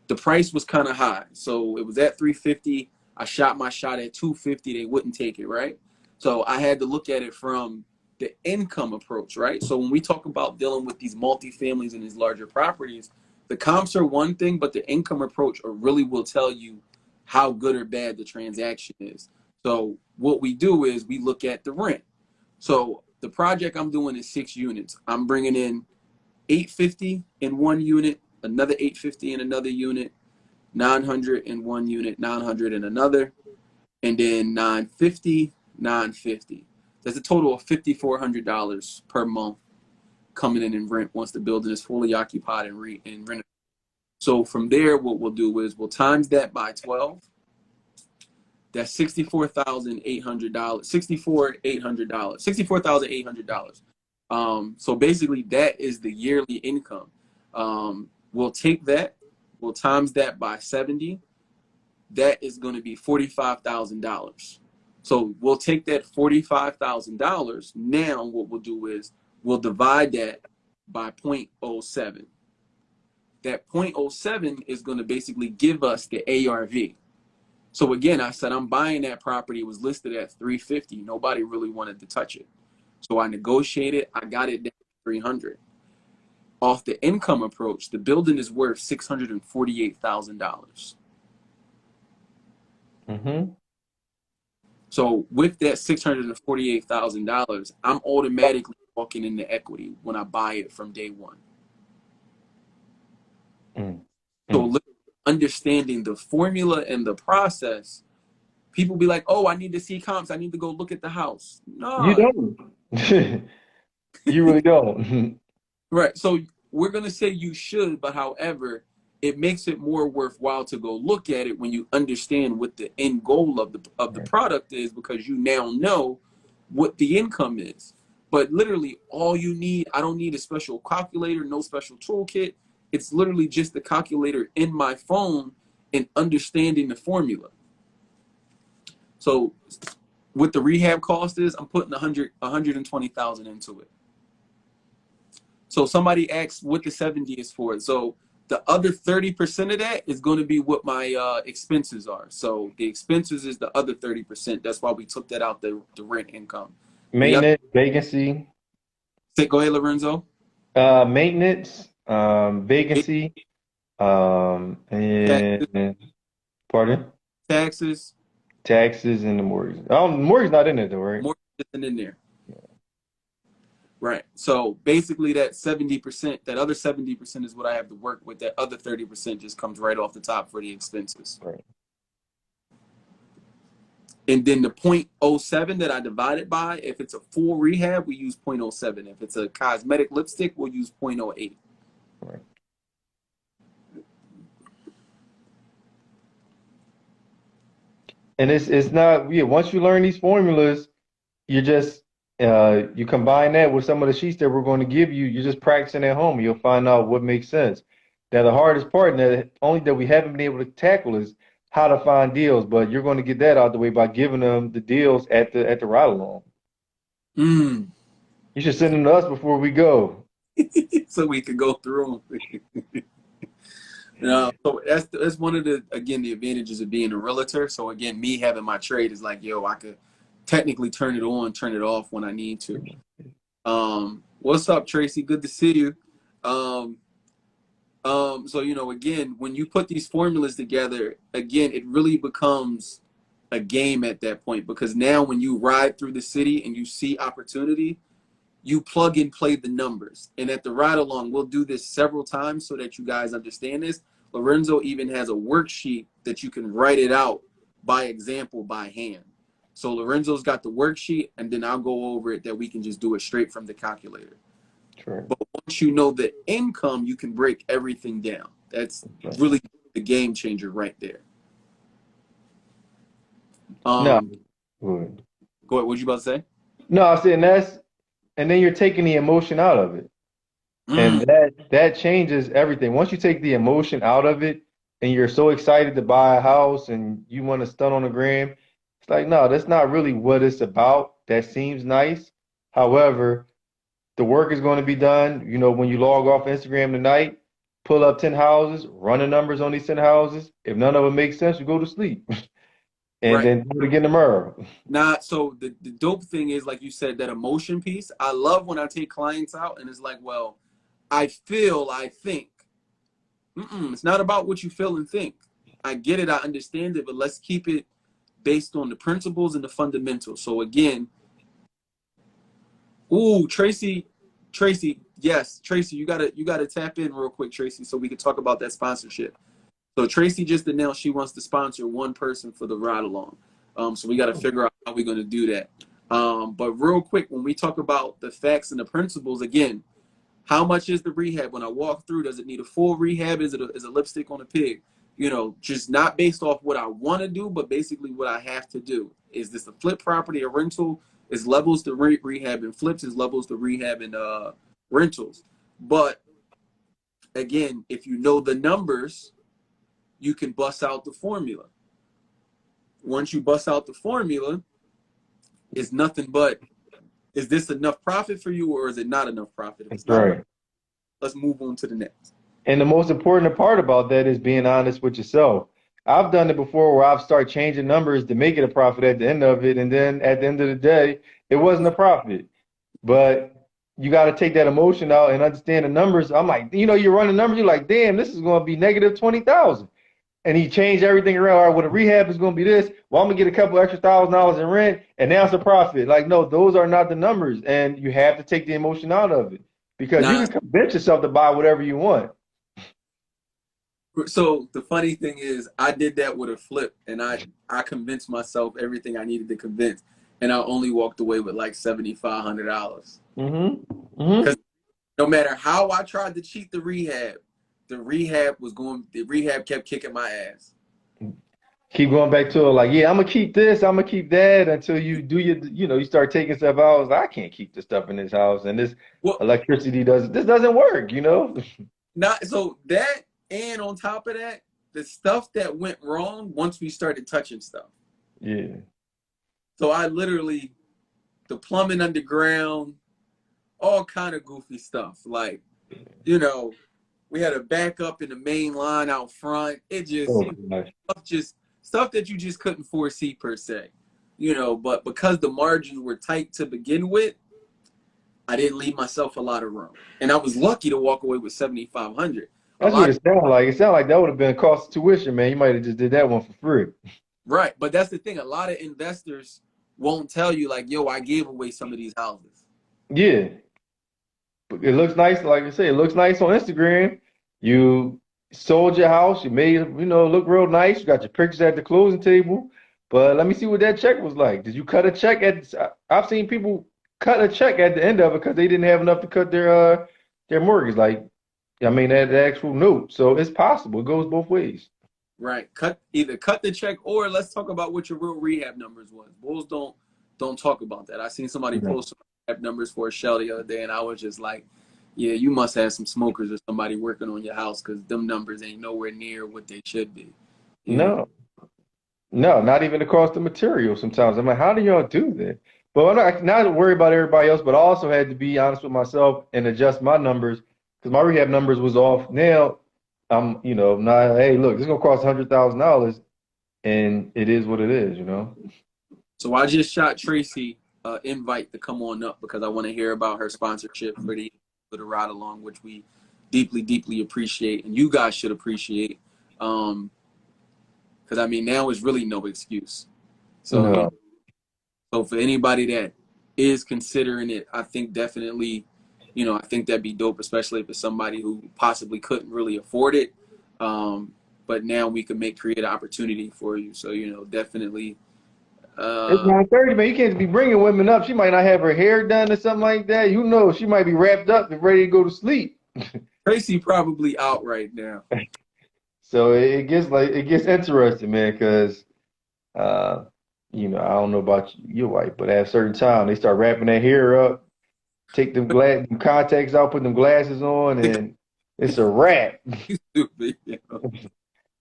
S1: The price was kind of high. So it was at 350. I shot my shot at 250. They wouldn't take it, right? So I had to look at it from the income approach, right? So when we talk about dealing with these multifamilies and these larger properties, the comps are one thing, but the income approach really will tell you how good or bad the transaction is. So what we do is we look at the rent. So the project I'm doing is 6 units. I'm bringing in 850 in one unit, another 850 in another unit, 900 in one unit, 900 in another, and then 950, 950. That's a total of $5,400 per month coming in rent once the building is fully occupied and renovated. So from there, what we'll do is we'll times that by 12. That's $64,800. $64,800. So basically, that is the yearly income. We'll take that, we'll times that by 70. That is going to be $45,000. So we'll take that $45,000. Now what we'll do is we'll divide that by 0.07. That 0.07 is going to basically give us the ARV. So again, I said I'm buying that property. It was listed at 350. Nobody really wanted to touch it. So I negotiated. I got it down to 300. Off the income approach, the building is worth $648,000.
S2: Mm-hmm.
S1: So with that $648,000, I'm automatically walking into equity when I buy it from day one. So understanding the formula and the process, people be like, "Oh, I need to see comps. I need to go look at the house."
S2: You
S1: No,
S2: don't. You really don't.
S1: right. So we're gonna say you should, but however, it makes it more worthwhile to go look at it when you understand what the end goal of the
S2: Right.
S1: product is, because you now know what the income is. But literally, all you need, I don't need a special calculator, no special toolkit. It's literally just the calculator in my phone and understanding the formula. So what the rehab cost is, I'm putting 120,000 into it. So somebody asks what the 70 is for. So the other 30% of that is going to be what my expenses are. So the expenses is the other 30%. That's why we took that out the rent income. The other,
S2: Maintenance, vacancy.
S1: go ahead, Lorenzo.
S2: Maintenance, vacancy,
S1: Taxes,
S2: and pardon,
S1: taxes,
S2: taxes and the mortgage. Oh, the mortgage not in it though, right?
S1: more isn't in there. Right. So basically that 70%, that other 70% is what I have to work with. That other 30% just comes right off the top for the expenses.
S2: Right.
S1: And then the 0.07 that I divided by, if it's a full rehab, we use 0.07. If it's a cosmetic lipstick, we'll use 0.08.
S2: Right. And it's not, yeah, once you learn these formulas, you just you combine that with some of the sheets that we're going to give you, you're just practicing at home. You'll find out what makes sense. Now the hardest part, and that only that we haven't been able to tackle, is how to find deals. But you're going to get that out the way by giving them the deals at the ride along.
S1: Mm.
S2: You should send them to us before we go.
S1: So we could go through them. So that's one of the, again, the advantages of being a realtor. So again, me having my trade is like, yo, I could technically turn it on, turn it off when I need to. What's up, Tracy? Good to see you. Um, so again, when you put these formulas together, again, it really becomes a game at that point, because now when you ride through the city and you see opportunity, you plug and play the numbers. And at the ride along, we'll do this several times so that you guys understand this. Lorenzo even has a worksheet that you can write it out by example, by hand. So Lorenzo's got the worksheet, and then I'll go over it that we can just do it straight from the calculator.
S2: Sure.
S1: But once you know the income, you can break everything down. That's really the game changer right there.
S2: No.
S1: Go ahead. What you about to say?
S2: No, I said, and then you're taking the emotion out of it. And
S1: Mm,
S2: that changes everything. Once you take the emotion out of it and you're so excited to buy a house and you want to stun on the gram, it's like, no, that's not really what it's about. That seems nice. However, the work is going to be done. You know, when you log off Instagram tonight, pull up 10 houses, run the numbers on these 10 houses. If none of them make sense, you go to sleep and
S1: right.
S2: then do it again tomorrow.
S1: So the dope thing is, like you said, that emotion piece. I love when I take clients out and it's like, well, I feel, I think. It's not about what you feel and think. I get it, I understand it, but let's keep it based on the principles and the fundamentals. So again, Tracy, yes, Tracy, you gotta tap in real quick, Tracy, so we can talk about that sponsorship. So Tracy just announced she wants to sponsor one person for the ride along. So we got to figure out how we're going to do that. But real quick, when we talk about the facts and the principles, again, how much is the rehab? When I walk through, does it need a full rehab? Is it a lipstick on a pig? Just not based off what I want to do, but basically what I have to do. Is this a flip property, a rental? Is levels to rehab and flips? Is levels to rehab and rentals? But again, if you know the numbers, you can bust out the formula. Once you bust out the formula, it's nothing but, is this enough profit for you or is it not enough profit? If
S2: That's
S1: it's not enough,
S2: right.
S1: let's move on to the next.
S2: And the most important part about that is being honest with yourself. I've done it before where I've started changing numbers to make it a profit at the end of it. And then at the end of the day, it wasn't a profit. But you got to take that emotion out and understand the numbers. I'm like, you run the numbers, you're like, damn, this is going to be negative 20,000. And he changed everything around. All right, well, the rehab is going to be this. Well, I'm going to get a couple extra $1,000 in rent, and now it's a profit. Like, no, those are not the numbers. And you have to take the emotion out of it because you
S1: Now,
S2: can convince yourself to buy whatever you want.
S1: so the funny thing is, I did that with a flip, and I convinced myself everything I needed to convince, and I only walked away with like $7,500.
S2: Mm-hmm. Mm-hmm.
S1: Because no matter how I tried to cheat the rehab kept kicking my ass.
S2: Keep going back to it, like, yeah, I'm gonna keep this, I'm gonna keep that until you do you start taking stuff out. I can't keep the stuff in this house, and this
S1: Well,
S2: electricity doesn't work.
S1: not so that, and on top of that, the stuff that went wrong once we started touching stuff.
S2: Yeah.
S1: So I literally, the plumbing underground, all kind of goofy stuff. Like, you know, we had a backup in the main line out front. It just,
S2: Oh gosh.
S1: stuff that you just couldn't foresee per se. But because the margins were tight to begin with, I didn't leave myself a lot of room, and I was lucky to walk away with 7,500. A
S2: That's what
S1: lot,
S2: it sounded like. It sounded like that would have been cost of tuition, man. You might have just did that one for free.
S1: right? But that's the thing. A lot of investors won't tell you like, "Yo, I gave away some of these houses."
S2: Yeah. It looks nice, like I say, it looks nice on Instagram. You sold your house, you made it, look real nice. You got your pictures at the closing table. But let me see what that check was like. Did you cut a check I've seen people cut a check at the end of it because they didn't have enough to cut their mortgage. Like, I mean, that the actual note. So it's possible. It goes both ways.
S1: Right. Either cut the check or let's talk about what your real rehab numbers was. Bulls don't talk about that. I seen somebody
S2: No.
S1: post some rehab numbers for a shell the other day, and I was just like, yeah, you must have some smokers or somebody working on your house because them numbers ain't nowhere near what they should be. You know.
S2: No. No, not even the cost of material sometimes. I'm like, how do y'all do that? But I'm not to worry about everybody else, but I also had to be honest with myself and adjust my numbers because my rehab numbers was off. Now I'm, not, hey, look, this is gonna cost $100,000 and it is what it is.
S1: So I just shot Tracy invite to come on up because I want to hear about her sponsorship for the ride along, which we deeply, deeply appreciate, and you guys should appreciate. Because I mean, now is really no excuse. So
S2: No.
S1: so for anybody that is considering it, I think definitely, I think that'd be dope, especially if it's somebody who possibly couldn't really afford it. But now we can create an opportunity for you. So definitely.
S2: It's
S1: Uh,
S2: 9:30, man. You can't be bringing women up. She might not have her hair done or something like that. You know, she might be wrapped up and ready to go to sleep.
S1: Tracy probably out right now.
S2: So it gets interesting, man, because Uh, I don't know about your wife, but at a certain time, they start wrapping their hair up, take them contacts out, put them glasses on, and it's a wrap.
S1: Stupid.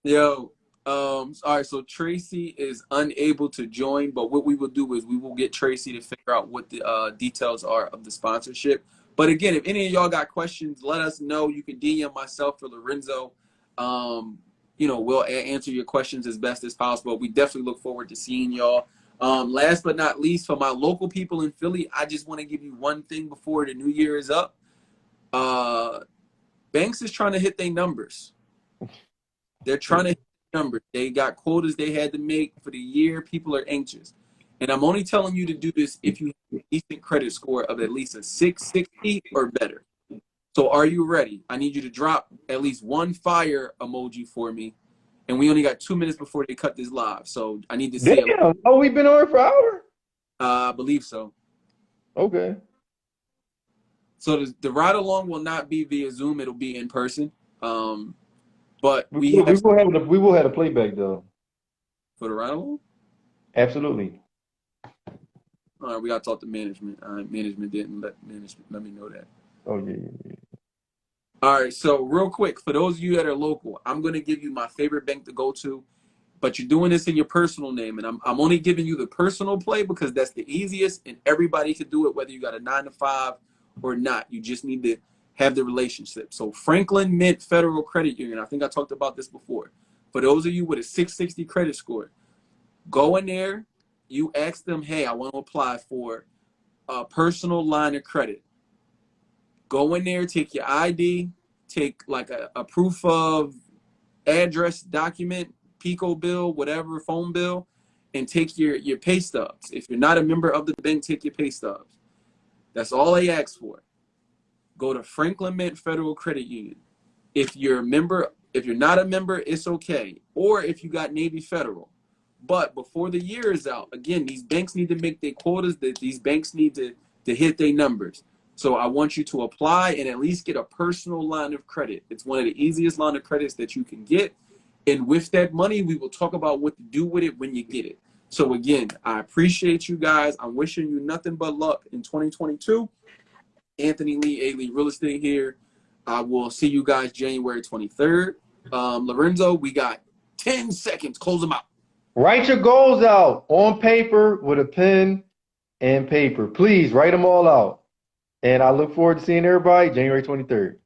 S1: Yo, all right, so Tracy is unable to join, but what we will do is we will get Tracy to figure out what the details are of the sponsorship. But again, if any of y'all got questions, let us know. You can DM myself or Lorenzo. We'll answer your questions as best as possible. We definitely look forward to seeing y'all. Last but not least, for my local people in Philly, I just want to give you one thing before the new year is up. Banks is trying to hit their numbers. They're trying to hit numbers. They got quotas they had to make for the year. People are anxious. And I'm only telling you to do this if you have a decent credit score of at least a 660 or better. So are you ready? I need you to drop at least one fire emoji for me. And we only got 2 minutes before they cut this live. So I need to see it.
S2: Damn. Oh, we've been on for an hour?
S1: I believe so.
S2: Okay.
S1: So the ride along will not be via Zoom. It'll be in person. But
S2: We
S1: we
S2: will, we
S1: have
S2: will have we will have a playback though.
S1: for the ride along.
S2: Absolutely.
S1: All right, we got to talk to management. Management didn't let me know that.
S2: Oh yeah, yeah, yeah.
S1: All right, so real quick, for those of you that are local, I'm going to give you my favorite bank to go to, but you're doing this in your personal name, and I'm only giving you the personal play because that's the easiest, and everybody can do it, whether you got a 9 to 5 or not. You just need to have the relationship. So Franklin Mint Federal Credit Union, I think I talked about this before. For those of you with a 660 credit score, go in there, you ask them, hey, I want to apply for a personal line of credit. Go in there, take your ID, take like a proof of address document, Pico bill, whatever, phone bill, and take your pay stubs. If you're not a member of the bank, take your pay stubs. That's all they ask for. Go to Franklin Mint Federal Credit Union. If you're a member, if you're not a member, it's okay. Or if you got Navy Federal. But before the year is out, again, these banks need to make their quotas. That these banks need to hit their numbers. So I want you to apply and at least get a personal line of credit. It's one of the easiest line of credits that you can get. And with that money, we will talk about what to do with it when you get it. So again, I appreciate you guys. I'm wishing you nothing but luck in 2022. Anthony Lee, A. Lee Real Estate here. I will see you guys January 23rd. Lorenzo, we got 10 seconds. Close them out.
S2: Write your goals out on paper with a pen and paper. Please write them all out. And I look forward to seeing everybody January 23rd.